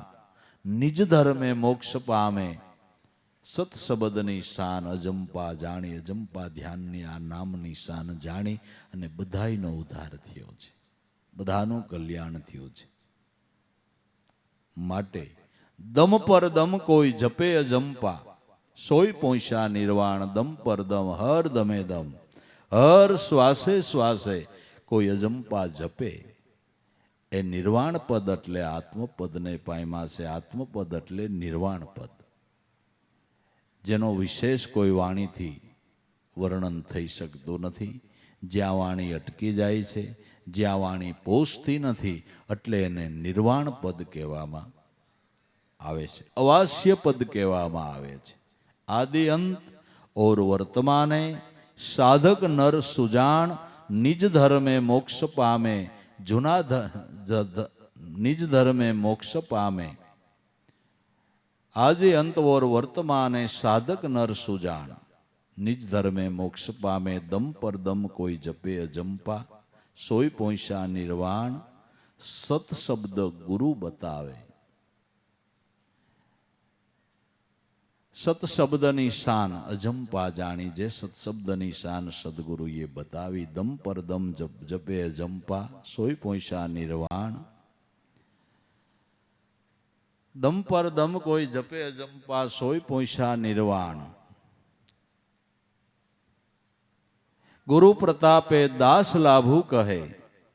નિજ ધર્મે મોક્ષ પામે સત શબ્દની શાન અજંપા જાણી. અજંપા ધ્યાનની આ નામની શાન જાણી અને બધાયનો ઉદ્ધાર થયો છે, બધાનું કલ્યાણ થયું છે. માટે દમ પર દમ કોઈ જપે અજંપા, સોય પહોંચ્યા નિર્વાણ. દમ પર દમ હર દમે દમ, હર શ્વાસે શ્વાસે કોઈ અજંપા જપે, એ નિર્વાણ પદ એટલે આત્મપદને પામ્યા છે. આત્મપદ એટલે નિર્વાણ પદ, જેનો વિશેષ કોઈ વાણીથી વર્ણન થઈ શકતું નથી. જ્યાં વાણી અટકી જાય છે, જ્યાં વાણી પહોંચતી નથી, એટલે એને નિર્વાણ પદ કહેવામાં આવે છે, અવાસ્ય પદ કહેવામાં આવે છે. આદિ અંત ઓર વર્તમાને સાધક નર સુજાણ, નિજ ધર્મે મોક્ષ પામે. નિજ ધર્મે મોક્ષ પામે. આદિ અંત ઓર વર્તમાને સાધક નર સુજાણ, નિજ ધર્મે મોક્ષ પામે. દમ પર દમ કોઈ જપે અજંપા, સોય પહોંચ્યા નિર્વાણ. સત શબ્દ ગુરુ બતાવે. સત શબ્દની શાન અજંપા જાણી, જે સત શબ્દની શાન સદગુરુએ બતાવી. દમ પર દમ જપે અજંપા, સોય પોઈશા નિર્વાણ. દમ પર દમ કોઈ જપે અજંપા, સોય પોઈશા નિર્વાણ. ગુરુ પ્રતાપે દાસ લાભુ કહે,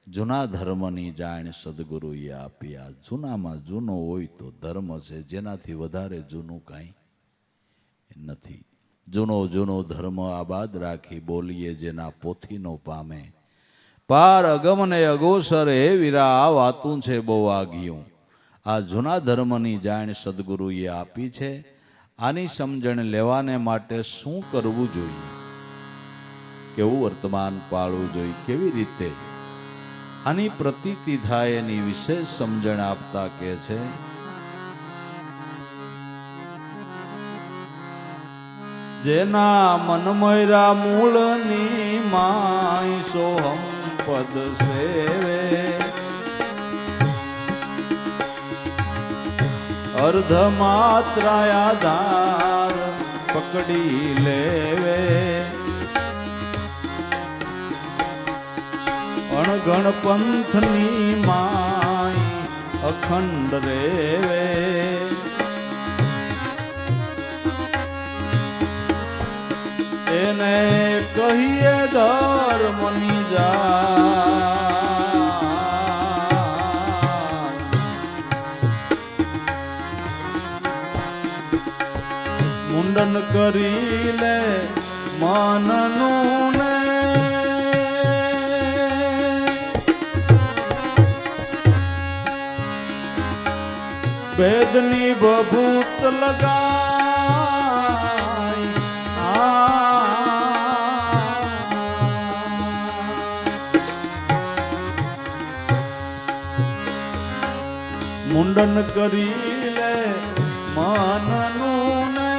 જૂના ધર્મની જાણ સદગુરુએ આપી. આ જૂનામાં જૂનો હોય તો ધર્મ છે, જેનાથી વધારે જૂનું કાંઈ નથી. જૂનો જૂનો ધર્મ આબાદ રાખી, બોલીએ જેના પોથીનો પામે. પાર અગમ ને અગોસર હે વીરા, આ વાતું છે બહુ આગિયું. આ જૂના ધર્મની જાણ સદગુરુએ આપી છે. આની સમજણ લેવાને માટે શું કરવું જોઈએ, કેવું વર્તમાન પાળવું જોઈએ, કેવી રીતે આની પ્રતીતિ થાય, એની વિશેષ સમજણ આપતા કહે છે. જેના મન મયરા મૂળની માય સોહમ પદ સેવે, અર્ધ માત્રા આધાર પકડી લેવે. અણગણ પંથની માય અખંડ રેવે. એને કહીએ ધર્મની જાન, મુંડન કરી લે મનનું ને, વેદની બભૂત લગાય. મુંડન કરી લે મનનું ને,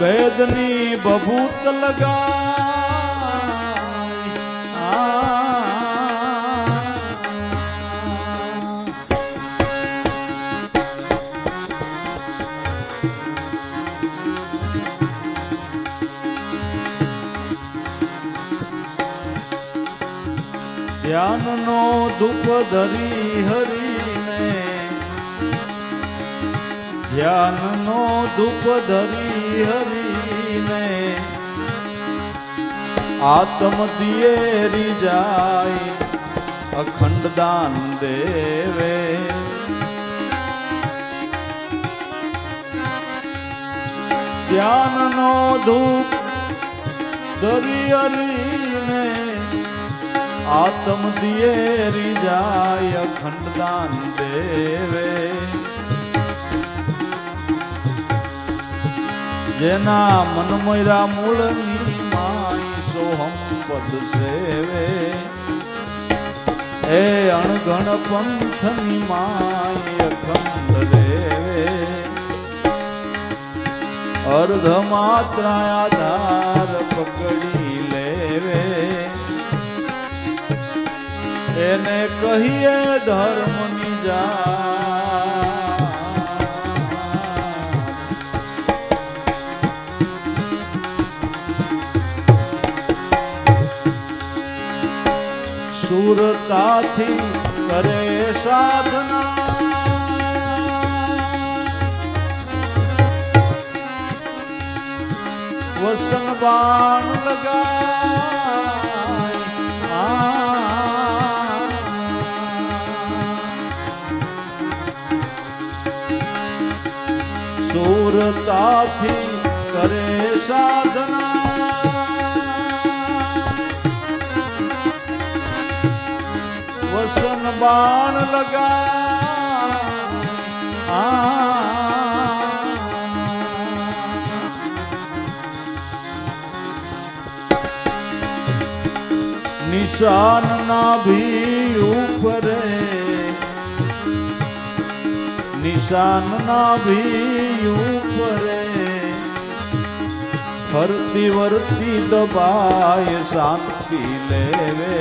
વેદની બભૂત લગાય. ધ્યાનનો ધૂપ ધરી હરીને, ધ્યાનનો ધૂપ ધરી હરીને, આત્મ દિયેરી જાય અખંડ દાન દેવે. ધ્યાનનો ધૂપ ધરી હરીને, આત્મ દિયેરી જાય અખંડ દાન દેવે. જેના મન મયરા મૂળની માય સોહમ પદ સેવે, એ અણગણ પંથની માય અખંડ રેવે. અર્ધ માત્રા આધાર પકડી લેવે. એને કહીએ ધર્મની જાન, સુરતાથી કરે સાધના, વસન બાણ લગાય. સુરતાથી કરે સાધના, વસન બાણ લગાય. નિશાન ના ભી ઉપરે, નિશાન ના ભી ઉપરે, ફરતી વર્તી દબાય શાંતિ લેવે.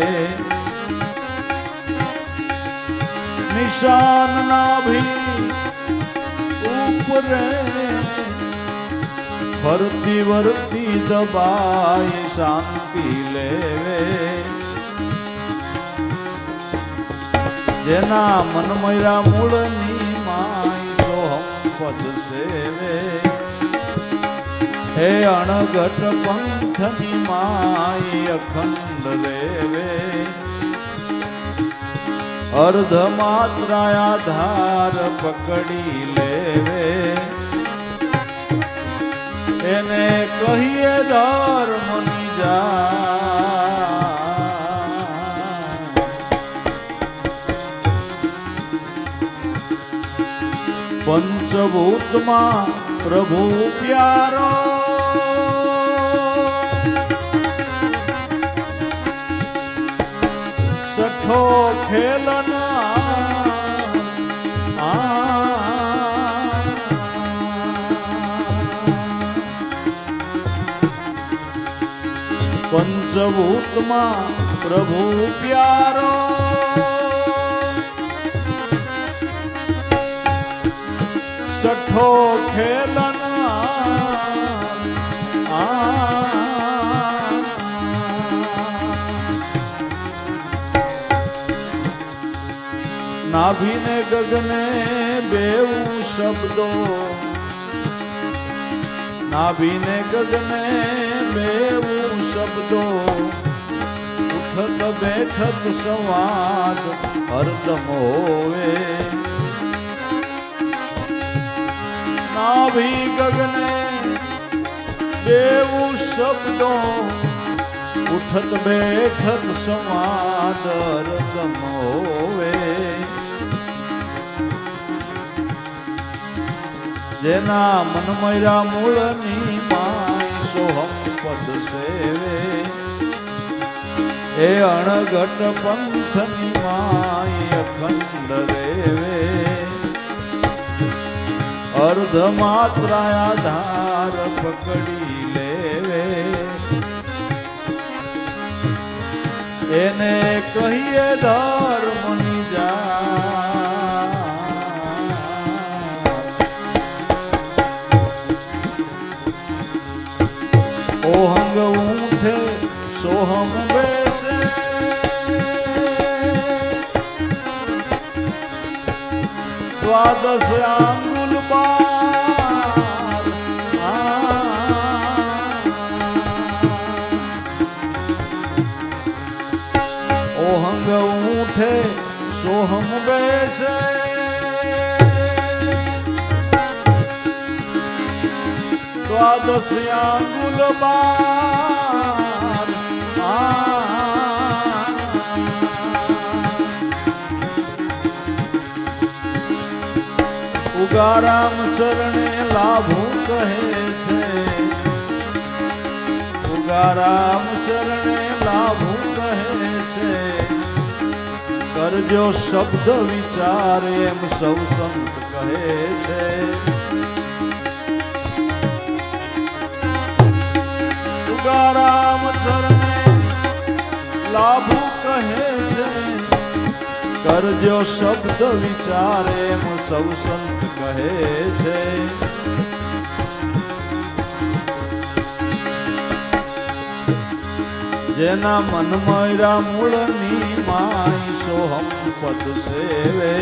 નિશાન નાભી ઉપરે ફરતી વરતી દબાય શાંતિ લેવે જેના મન મયરા મૂળની માય સોહમ પદ સેવે હે અણઘટ પંથની માય અખંડ રેવે અર્ધ માત્રા આધાર પકડી લેવે એને કહીએ ધર્મની જા પંચભૂતમાં પ્રભુ પ્યારો સઠો ખેલના પંચભૂતમાં પ્રભુ પ્યારો સઠો ખેલના નાભીને ગગને બેવું શબ્દો નાભીને ગગને બેવું શબ્દો ઉઠત બેઠત સંવાદ હરદમ હોવે નાભી ગગને બેવું શબ્દો ઉઠત બેઠત સંવાદ હરદમ હોવે જેના મન મયરા મૂળની માય સોહમ પદ સેવે એ અણઘટ પંથની માય અખંડ રેવે અર્ધ માત્રા આધાર પકડી લેવે એને કહીએ ધર્મની જા ઓહંગ ઊઠે સોહમ બેસે દ્વાદશ આંગુલ બાર ઓહંગ ઊઠે સોહમ બેસે દ્વાદશ આંગુલ બાર ઉગારામ ચરણે લાભું કહે છે ઉગારામ ચરણે લાભું કહે છે કરજો શબ્દ વિચાર એમ સૌ સંત કહે છે ઉગારામ ચરણે લાભું કહે છે કરજો શબ્દ વિચાર એમ સૌ સંત કહે છે જેના મન મયરા મૂળની માય સોહમ પદ સેવે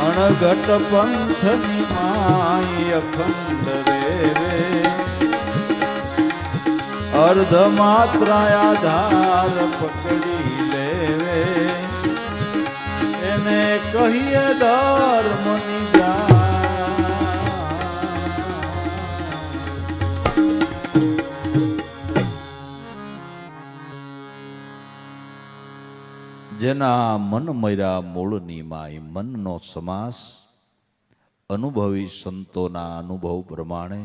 અણઘટ પંથની માય અખંડ રેવે અર્ધ માત્રા આધાર પકડી લેવે એને કહીએ ધર્મની જા જેના મન મયરા મૂળની માય મનનો સમાસ અનુભવી સંતોના અનુભવ પ્રમાણે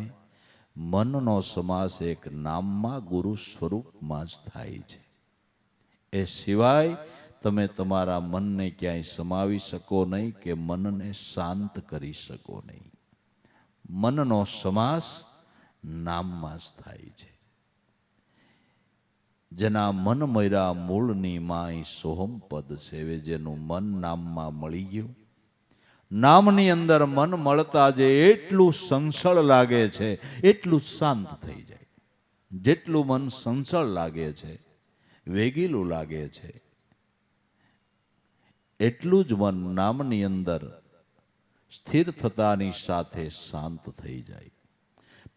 મનનો સમાસ એક નામમાં ગુરુ સ્વરૂપમાં જ થાય છે એ સિવાય તમે તમારા મનને ક્યાંય સમાવી શકો નહીં કે મનને શાંત કરી શકો નહીં મનનો સમાસ નામમાં જ થાય છે જેના મન મર્યા મૂળની માય સોહમ પદ સેવે, જેનું મન નામમાં મળી ગયું. નામની અંદર મન મળતા જે એટલું સંસળ લાગે છે એટલું શાંત થઈ જાય. જેટલું મન સંસળ લાગે છે, વેગીલું લાગે છે, એટલું જ મન નામની અંદર સ્થિર થતાની સાથે શાંત થઈ જાય.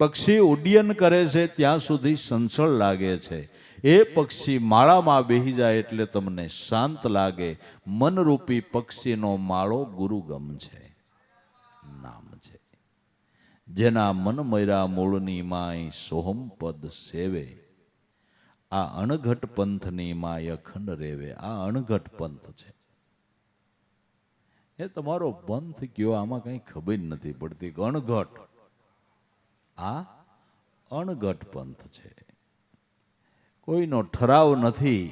પક્ષી ઉડ્ડયન કરે છે ત્યાં સુધી સંસળ લાગે છે, એ પક્ષી માળામાં બેહી જાય એટલે તમને શાંત લાગે. મનરૂપી પક્ષીનો માળો ગુરુગમ છે, નામ છે. જેના મન મર્યા મૂળની માય સોહમ પદ સેવે, આ અણઘટ પંથની માય અખંડ રેવે. આ અણઘટ પંથ છે. એ તમારો પંથ કયો આમાં કઈ ખબર નથી પડતી. અણઘટ, આ અણઘટ પંથ છે. કોઈનો ઠરાવ નથી.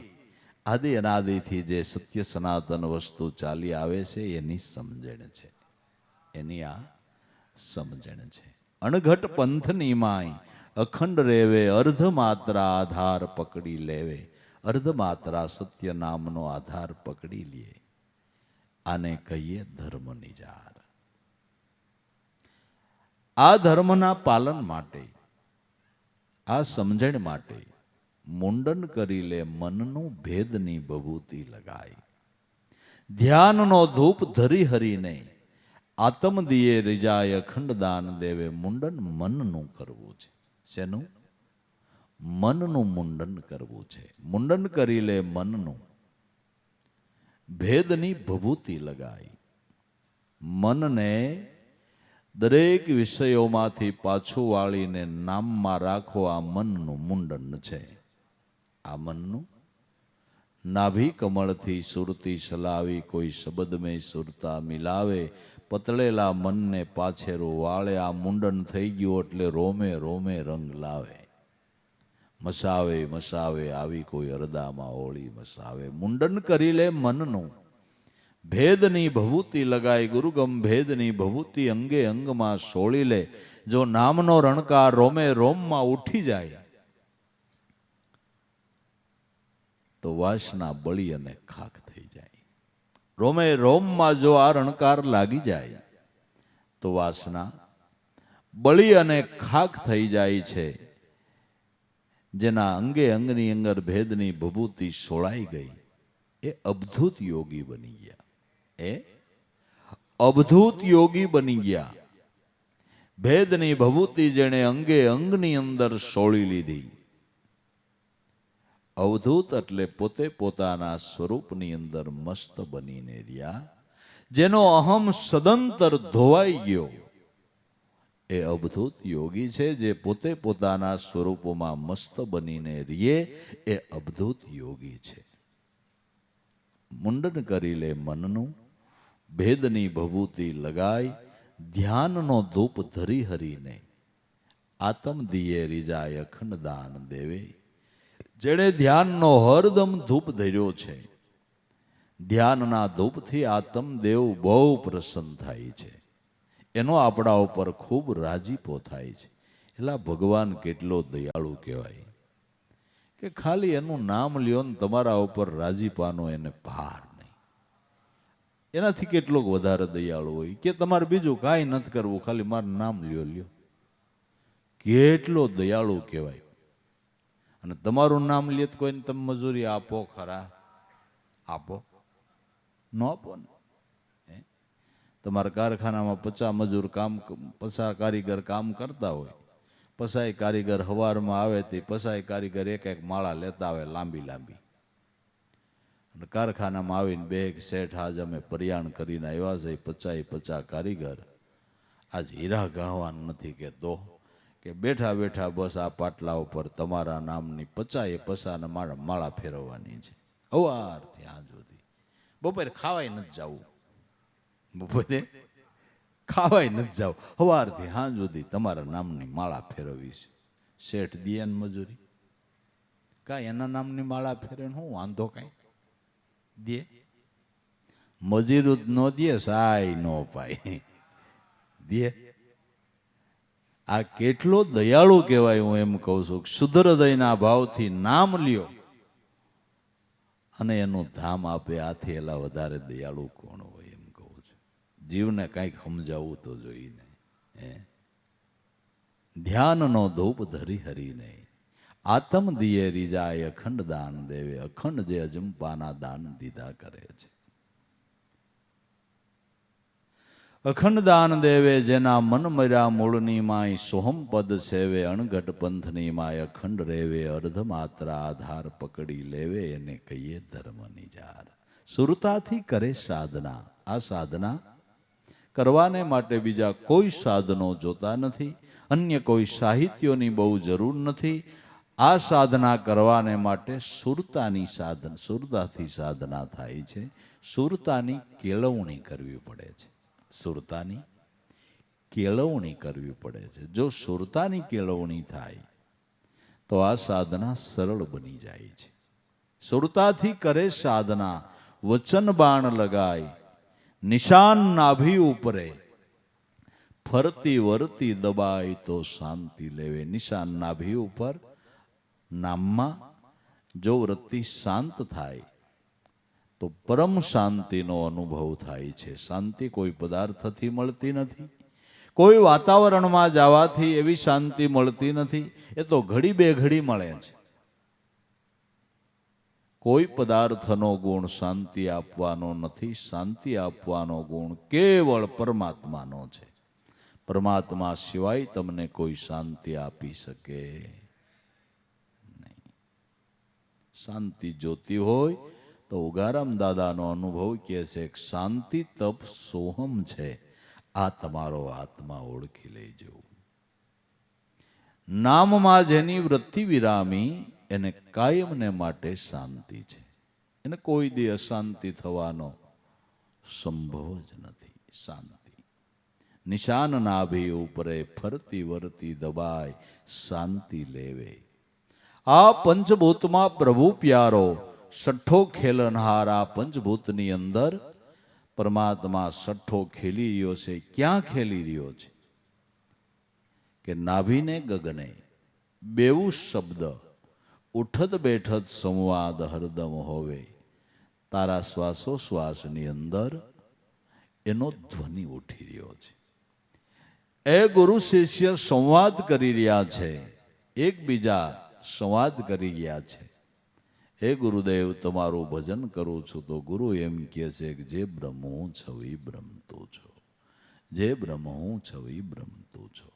આદિ અનાદિથી જે સત્ય સનાતન વસ્તુ ચાલી આવે છે એની સમજણ છે, એની આ સમજણ છે. અણઘટ પંથની માય અખંડ રેવે, અર્ધ માત્રા આધાર પકડી લેવે. અર્ધ માત્રા સત્ય નામનો આધાર પકડી લે. આને કહીએ ધર્મ નિજાર. આ ધર્મના પાલન માટે, આ સમજણ માટે મુંડન કરી લે મનનું, ભેદની ભભૂતિ લગાય. ધ્યાનનો ધૂપ ધરી હરીને આત્મ દિયે રીજાય, અખંડ દાન દેવે. મુંડન મનનું કરવું છે. શેનું? મનનું મુંડન કરવું છે. મુંડન કરી લે મનનું, ભેદની ભભૂતિ લગાય. મનને દરેક વિષયોમાંથી પાછું વાળીને નામમાં રાખો. આ મનનું મુંડન છે. આ મનનું નાભી કમળથી સુરતી સલાવી, કોઈ શબ્દ મેં સુરતા મિલાવે. પતળેલા મનને પાછેરું વાળે. આ મુંડન થઈ ગયું એટલે રોમે રોમે રંગ લાવે. મસાવે મસાવે આવી કોઈ અરદામાં ઓળી મસાવે. મુંડન કરી લે મનનું, ભેદની ભભૂતિ લગાય. ગુરુગમ ભેદની ભભૂતિ અંગે અંગમાં સોળી લે. જો નામનો રણકાર રોમે રોમમાં ઉઠી જાય તો વાસના બળી અને ખાક થઈ જાય. રોમે રોમમાં જો આ રણકાર લાગી જાય તો વાસના બળી અને ખાક થઈ જાય છે. જેના અંગે અંગની અંદર ભેદની ભભૂતિ સોળાઈ ગઈ એ અબધૂત યોગી બની ગયા. એ અબધૂત યોગી બની ગયા. ભેદની ભભૂતિ જેણે અંગે અંગની અંદર સોળી લીધી. અવધૂત એટલે પોતે પોતાના સ્વરૂપની અંદર મસ્ત બનીને રહ્યા. જેનો અહમ સદંતર ધોવાઈ ગયો એ અવધૂત યોગી છે. જે પોતે પોતાના સ્વરૂપમાં મસ્ત બનીને રીએ એ અવધૂત યોગી છે. મુંડન કરી લે મનનું, ભેદની ભભૂતિ લગાય. ધ્યાનનો ધૂપ ધરી હરીને આત્મ દિયે રીજાય, અખંડ દાન દેવે. જેણે ધ્યાનનો હરદમ ધૂપ ધર્યો છે, ધ્યાનના ધૂપથી આત્મદેવ બહુ પ્રસન્ન થાય છે. એનો આપણા ઉપર ખૂબ રાજીપો થાય છે. એટલે ભગવાન કેટલો દયાળુ કહેવાય કે ખાલી એનું નામ લ્યો ને તમારા ઉપર રાજીપાનો એને ભાર નહીં. એનાથી કેટલોક વધારે દયાળુ હોય કે તમારે બીજું કાંઈ નથી કરવું, ખાલી મારું નામ લ્યો. કેટલો દયાળુ કહેવાય. અને તમારું નામ લે તો કોઈને તમે મજૂરી આપો ખરા? આપો? ન આપો ને. તમારા કારખાનામાં 50 મજૂર કામ, 50 કારીગર કામ કરતા હોય. 50 કારીગર સવારમાં આવે તે 50 કારીગર એક એક માળા લેતા આવે લાંબી લાંબી. અને કારખાનામાં આવીને બે શેઠ આજ અમે પર્યાણ કરીને આવ્યા છે, 50 કારીગર આજ હીરા ગાવાનું નથી કે તો કે બેઠા બેઠા બસ આ પાટલા ઉપર તમારા નામની 50 માળા ફેરવવાની છે. સવારથી આજ સુધી. બપોરે ખાવાય નથી જવું, બપોરે ખાવાય નથી જાવ, સવારથી સાંજ સુધી તમારા નામની માળા ફેરવી છે. શેઠ દિયે ને મજૂરી કાંઈ એના નામની માળા ફેરે હું વાંધો કાંઈ દે? મજૂરી ન દે સાય ન પાય દે. આ કેટલો દયાળુ કહેવાય. હું એમ કહું છું શુદ્ધ હૃદયના ભાવથી નામ લ્યો અને એનું ધામ આપે, આથી એલા વધારે દયાળુ કોણ હોય એમ કહું છું. જીવને કંઈક સમજાવવું તો જોઈને. ધ્યાનનો ધૂપ ધરી હરીને આતમ દિયે રીજાય અખંડ દાન દેવે. અખંડ જે અજંપાના દાન દીધા કરે છે. અખંડ દાન દેવે જેના મન મર્યા મૂળની માય સોહમ પદ સેવે. અણઘટ પંથની માય અખંડ રેવે. અર્ધ માત્ર આધાર પકડી લેવે એને કહીએ ધર્મની જાર. સુરતાથી કરે સાધના. આ સાધના કરવાને માટે બીજા કોઈ સાધનો જોતા નથી, અન્ય કોઈ સાહિત્યોની બહુ જરૂર નથી. આ સાધના કરવાને માટે સુરતાની સાધન, સુરતાથી સાધના થાય છે. સુરતાની કેળવણી કરવી પડે છે. સુરતાની કેળવણી કરવી પડે છે. જો સુરતાની કેળવણી થાય તો આ સાધના સરળ બની જાય છે. સુરતાથી કરે સાધના, વચન બાણ લગાય, નિશાન નાભી ઉપરે, ફરતી વરતી દબાય તો શાંતિ લેવે. નિશાન નાભી ઉપર નામમાં જો વૃત્તિ શાંત થાય તો પરમ શાંતિનો અનુભવ થાય છે. શાંતિ કોઈ પદાર્થથી મળતી નથી, કોઈ વાતાવરણમાં જવાથી એવી શાંતિ મળતી નથી. એ તો ઘડી બે ઘડી મળે છે. કોઈ પદાર્થનો ગુણ શાંતિ આપવાનો નથી. શાંતિ આપવાનો ગુણ કેવળ પરમાત્માનો છે. પરમાત્મા સિવાય તમને કોઈ શાંતિ આપી શકે નહીં. શાંતિ જોતી હોય તો ઉગારામ દાદાનો અનુભવ કહે છે કે શાંતિ તપ સોહમ છે, આ તમારો આત્મા ઓળખી લેજો. નામમાં જેની વૃત્તિ વિરામી એને કાયમને માટે શાંતિ છે. એને કોઈ દી અશાંતિ થવાનો સંભવ જ નથી. શાંતિ નિશાન નાભી ઉપરે, ફરતી વરતી દબાય શાંતિ લેવે. આ પંચભૂતમાં પ્રભુ પ્યારો સઠ્ઠો ખેલનહાર. આ પંચભૂતની અંદર પરમાત્મા સઠ્ઠો ખેલી રહ્યો છે. ક્યાં ખેલી રહ્યો છે કે નાભીને ગગને બેવું શબ્દ ઉઠત બેઠત સંવાદ હરદમ હોવે. તારા શ્વાસોશ્વાસની અંદર એનો ધ્વનિ ઉઠી રહ્યો છે. એ ગુરુ શિષ્ય સંવાદ કરી રહ્યા છે, એકબીજા સંવાદ કરી રહ્યા છે. હે ગુરુદેવ, તમારું ભજન કરું છું તો ગુરુ એમ કહે છે કે જે બ્રહ્મ હું છું એ બ્રહ્મતો છો, જે બ્રહ્મ હું છું એ બ્રહ્મતો છો.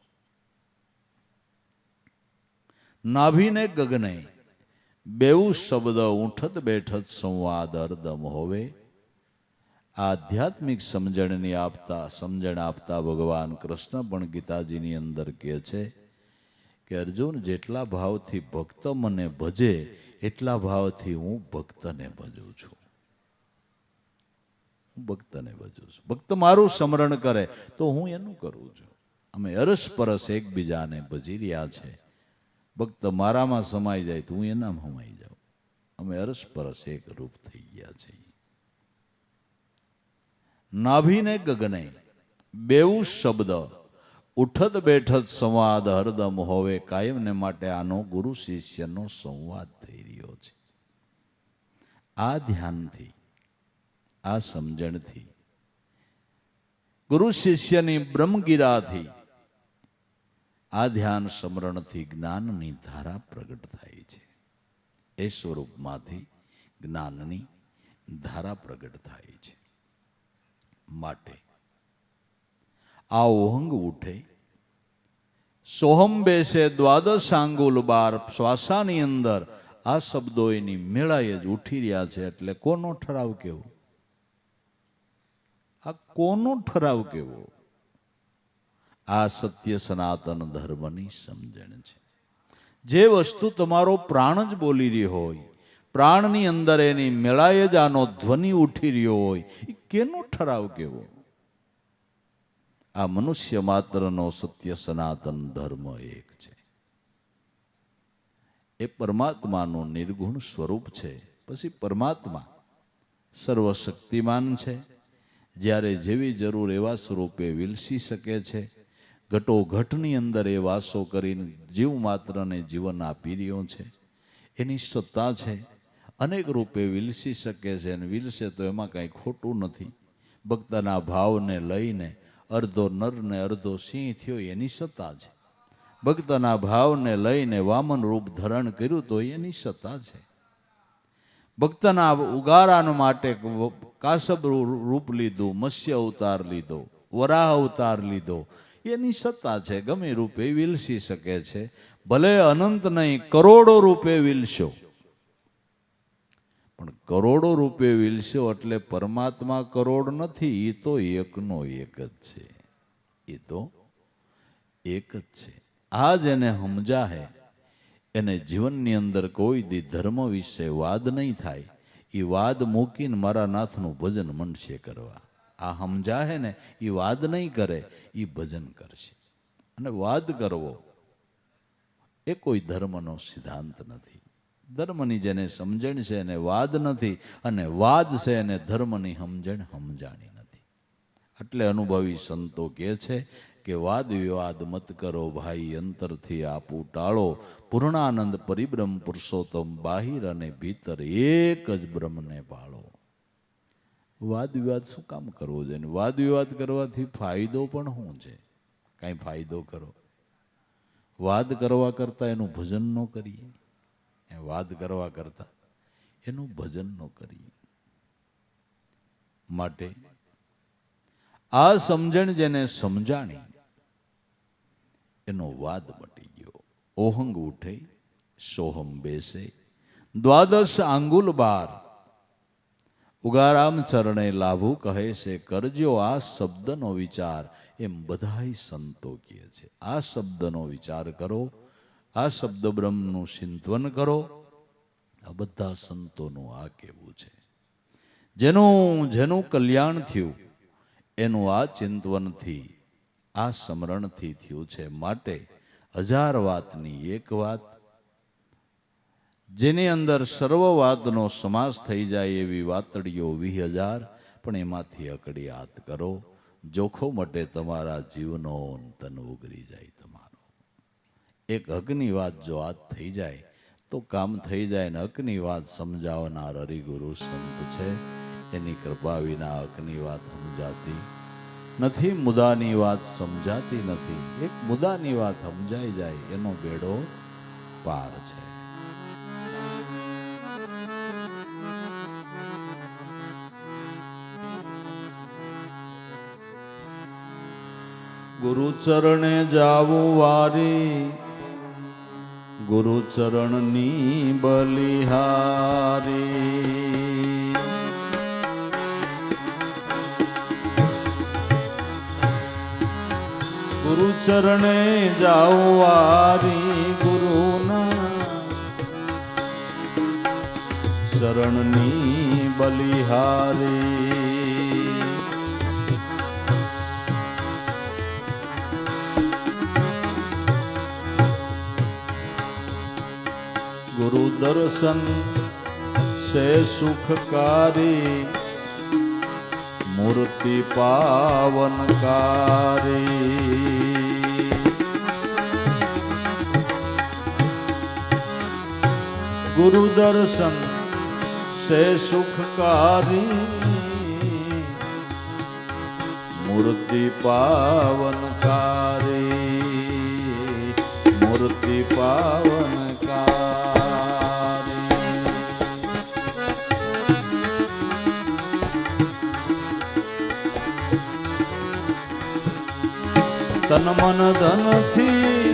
નાભીને ગગને બેવું શબ્દ ઉઠત બેઠત સંવાદ હરદમ હોવે. આધ્યાત્મિક સમજણ આપતા ભગવાન કૃષ્ણ પણ ગીતાજીની અંદર કહે છે કે અર્જુન, જેટલા ભાવથી ભક્ત મને ભજે એટલા ભાવથી હું ભક્તને ભજું છું. હું ભક્તને ભજું છું. ભક્ત મારું સ્મરણ કરે તો હું એનું કરું છું. અમે અરસપરસ એકબીજાને ભજી રહ્યા છે. ભક્ત મારામાં સમાઈ જાય તો હું એનામાં સમાઈ જાઉં. અમે અરસપરસ એક રૂપ થઈ ગયા છીએ. નાભીને ગગને બેવું શબ્દ ઉઠત બેઠત સંવાદ હરદમ હોવે. કાયમને માટે આનો ગુરુ શિષ્યનો સંવાદ થઈ રહ્યો છે. આ ધ્યાનથી, આ સમજણથી, ગુરુ શિષ્યની બ્રહ્મગીરાથી, આ ધ્યાન સ્મરણથી જ્ઞાનની ધારા પ્રગટ થાય છે. એ સ્વરૂપમાંથી જ્ઞાનની ધારા પ્રગટ થાય છે. માટે આ ઓહંગ ઉઠે, સોહમ બેસે, દ્વાદશ આંગુલ બાર. શ્વાસાની અંદર આ શબ્દો એની મેળાએ જ ઉઠી રહ્યા છે. એટલે કોનો ઠરાવ કેવો? આ કોનો ઠરાવ કેવો? આ સત્ય સનાતન ધર્મની સમજણ છે. જે વસ્તુ તમારો પ્રાણ જ બોલી રહી હોય, પ્રાણની અંદર એની મેળાએ જ આનો ધ્વનિ ઉઠી રહ્યો હોય, એ કેનો ઠરાવ કેવો? આ મનુષ્ય માત્રનો સત્ય સનાતન ધર્મ એક છે. એ પરમાત્માનું નિર્ગુણ સ્વરૂપ છે. પછી પરમાત્મા સર્વશક્તિમાન છે. જ્યારે જેવી જરૂર એવા સ્વરૂપે વિલસી શકે છે. ઘટોઘટની અંદર એ વાસો કરીને જીવ માત્રને જીવન આપી રહ્યો છે. એની સત્તા છે. અનેક રૂપે વિલસી શકે છે, અને વિલસે તો એમાં કાંઈ ખોટું નથી. ભક્તના ભાવને લઈને અર્ધો નર ને અર્ધો સિંહ થયો એની સત્તા છે. ભક્તના ભાવને લઈને વામન રૂપ ધારણ કર્યું તો એની સત્તા છે. ભક્તના ઉગારા માટે કાસબ રૂપ લીધું, મત્સ્ય અવતાર લીધો, વરાહ અવતાર લીધો, એની સત્તા છે. ગમે રૂપે વિલસી શકે છે. ભલે અનંત નહીં, કરોડો રૂપે વિલસ્યો, પણ કરોડો રૂપે વિલસ્યો એટલે પરમાત્મા કરોડ નથી. એ તો એકનો એક જ છે. એ તો એક જ છે. આ જેને સમજા હે એને જીવનની અંદર કોઈ દી ધર્મ વિશે વાદ નહીં થાય. એ વાદ મૂકીને મારા નાથનું ભજન મનશે કરવા. આ સમજા હે ને એ વાદ નહીં કરે, એ ભજન કરશે. અને વાદ કરવો એ કોઈ ધર્મનો સિદ્ધાંત નથી. ધર્મની જેને સમજણ છે એને વાદ નથી, અને વાદ છે એને ધર્મની સમજાણી નથી. એટલે અનુભવી સંતો કહે છે કે વાદ વિવાદ મત કરો ભાઈ, અંતરથી આપું ટાળો. પૂર્ણાનંદ પરિબ્રહ્મ પુરુષોત્તમ, બાહિર અને ભીતર એક જ બ્રહ્મને પાળો. વાદ વિવાદ શું કામ કરવો જોઈએ? વાદ વિવાદ કરવાથી ફાયદો પણ શું છે? કાંઈ ફાયદો કરો? વાદ કરવા કરતા એનું ભજન ન કરીએ? વાદ કરવા કરતા એનું ભજન ન કરીએ. માટે આ સમજણ જેને સમજાણી એનો વાદ મટી ગયો. ઓહંગ ઉઠે સોહમ બેસે, દ્વાદશ આંગુલ બાર. ઉગારામ ચરણે લાભુ કહે છે, કરજો આ શબ્દનો વિચાર. એમ બધાય સંતો કહે છે. આ શબ્દનો વિચાર કરો, આ શબ્દ બ્રહ્મનું ચિંતન કરો. આ બધા સંતોનું આ કહેવું છે. જેનું જેનું કલ્યાણ થયું એનું આ ચિંતવનથી, આ સ્મરણથી થયું છે. માટે 1000 વાતની એક વાત, જેની અંદર સર્વ વાતનો સમાસ થઈ જાય એવી વાતડીઓ 20,000, પણ એમાંથી અકડિયાત કરો. જોખો માટે તમારા જીવનો તન ઉગરી જાય તમારો. એક હકની વાત જો આજ થઈ જાય તો કામ થઈ જાય. ને હકની વાત સમજાવનાર હરિગુરુ સંત છે. એની કૃપા વિના હકની વાત સમજાતી નથી, મુદાની વાત સમજાતી નથી. એક મુદાની વાત સમજાઈ જાય એનો બેડો પાર છે. ગુરુ ચરણે જાવું વારી, ગુરુ ચરણની બલિહારી. ગુરુ ચરણે જાઉં વારી, ગુરુના શરણની બલિહારી. ગુરુ દર્શન સે સુખકારી, મૂર્તિ પાવનકારી. ગુરુ દર્શન સે સુખકારી, મૂર્તિ પાવનકારી. મૂર્તિ પાવનકારી. તન મન ધન થી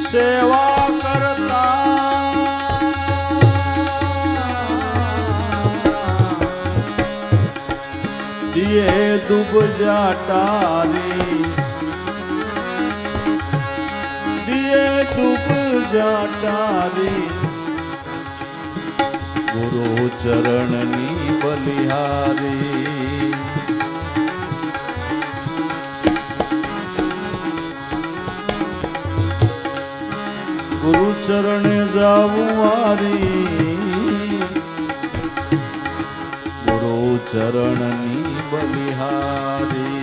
સેવા કરતા, દિયે દુબ જાટારી, દિયે દુબ જાટારી. ગુરુ ચરણની બલિહારી. ગુરુ ચરણે જાવું વારી, ગુરુ ચરણની બલિહારી.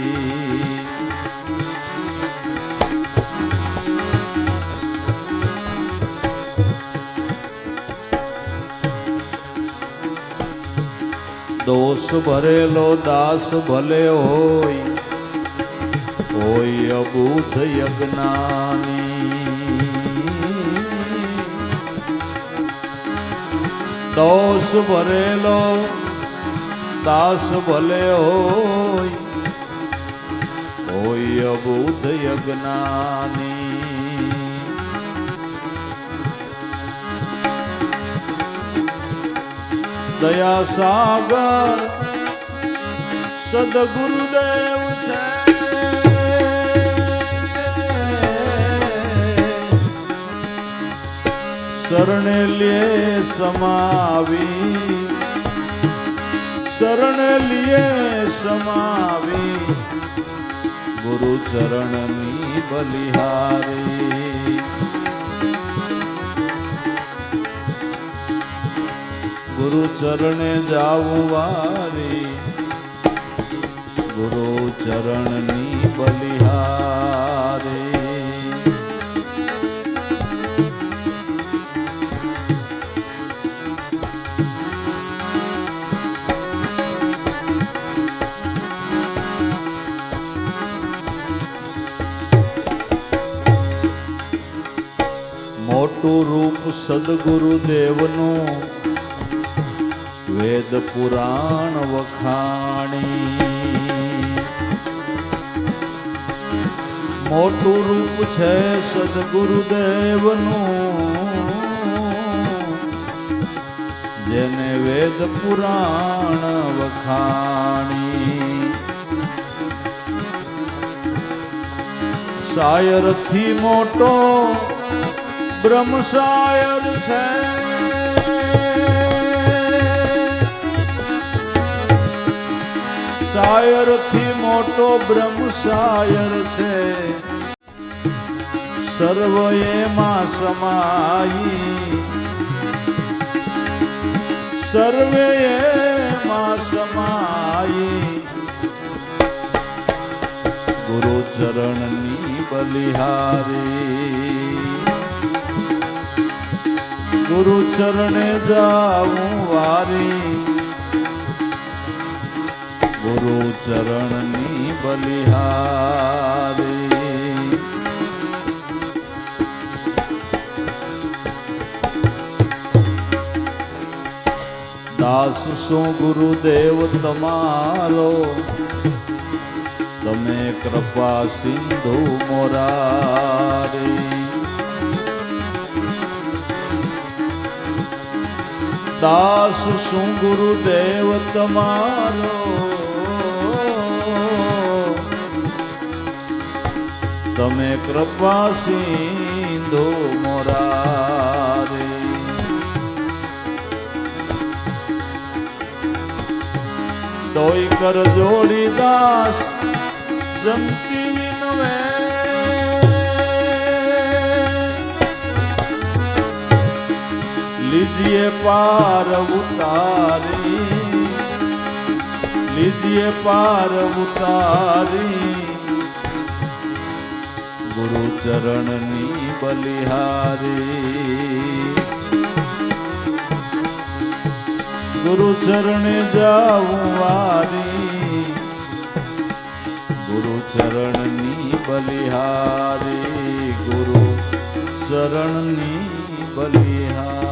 દોષ ભરેલો દાસ ભલે હોય અબુધ યજ્ઞાની, દોષ ભરેલો દાસ ભલે હોય અબુધ યજ્ઞાની, દયા સાગર સદગુરુદેવ છે, શરણે લે સમાવી, શરણે લે સમાવી, ગુરુ ચરણની બલિહારી, ગુરુ ચરણે જાવું વારી, ગુરુ ચરણની બલિહારી. મોટું રૂપ સદગુરુદેવનું વેદ પુરાણ વખાણી, મોટું રૂપ છે સદગુરુદેવનું, જેને વેદ પુરાણ વખાણી. શાયરથી મોટો બ્રહ્મ શાયર છે, શાયરથી મોટો બ્રહ્મ શાયર છે, સર્વ એમાં સમાઈ, સર્વે એમાં સમાઈ, ગુરુ ચરણની બલિહારી, ગુરુ ચરણે જાવું વારી, ગુરુ ચરણની બલિહારી. દાસ શું ગુરુદેવ તમારો, તમે કૃપા સિંધુ મોરારી. દાસ શું ગુરુદેવ તમારો, તમે કૃપા સિંધુ મોરારી. તોય કર જોડી દાસ જંતી વિનવે, लीजिए पार उतारी, लीजिए पार उतारी, गुरु चरणनी बलिहारी. गुरु चरणे जाऊं वारी, गुरु चरणनी बलिहारी, गुरु चरणनी बलिहारी.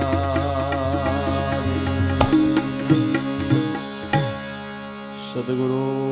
सद्गुरु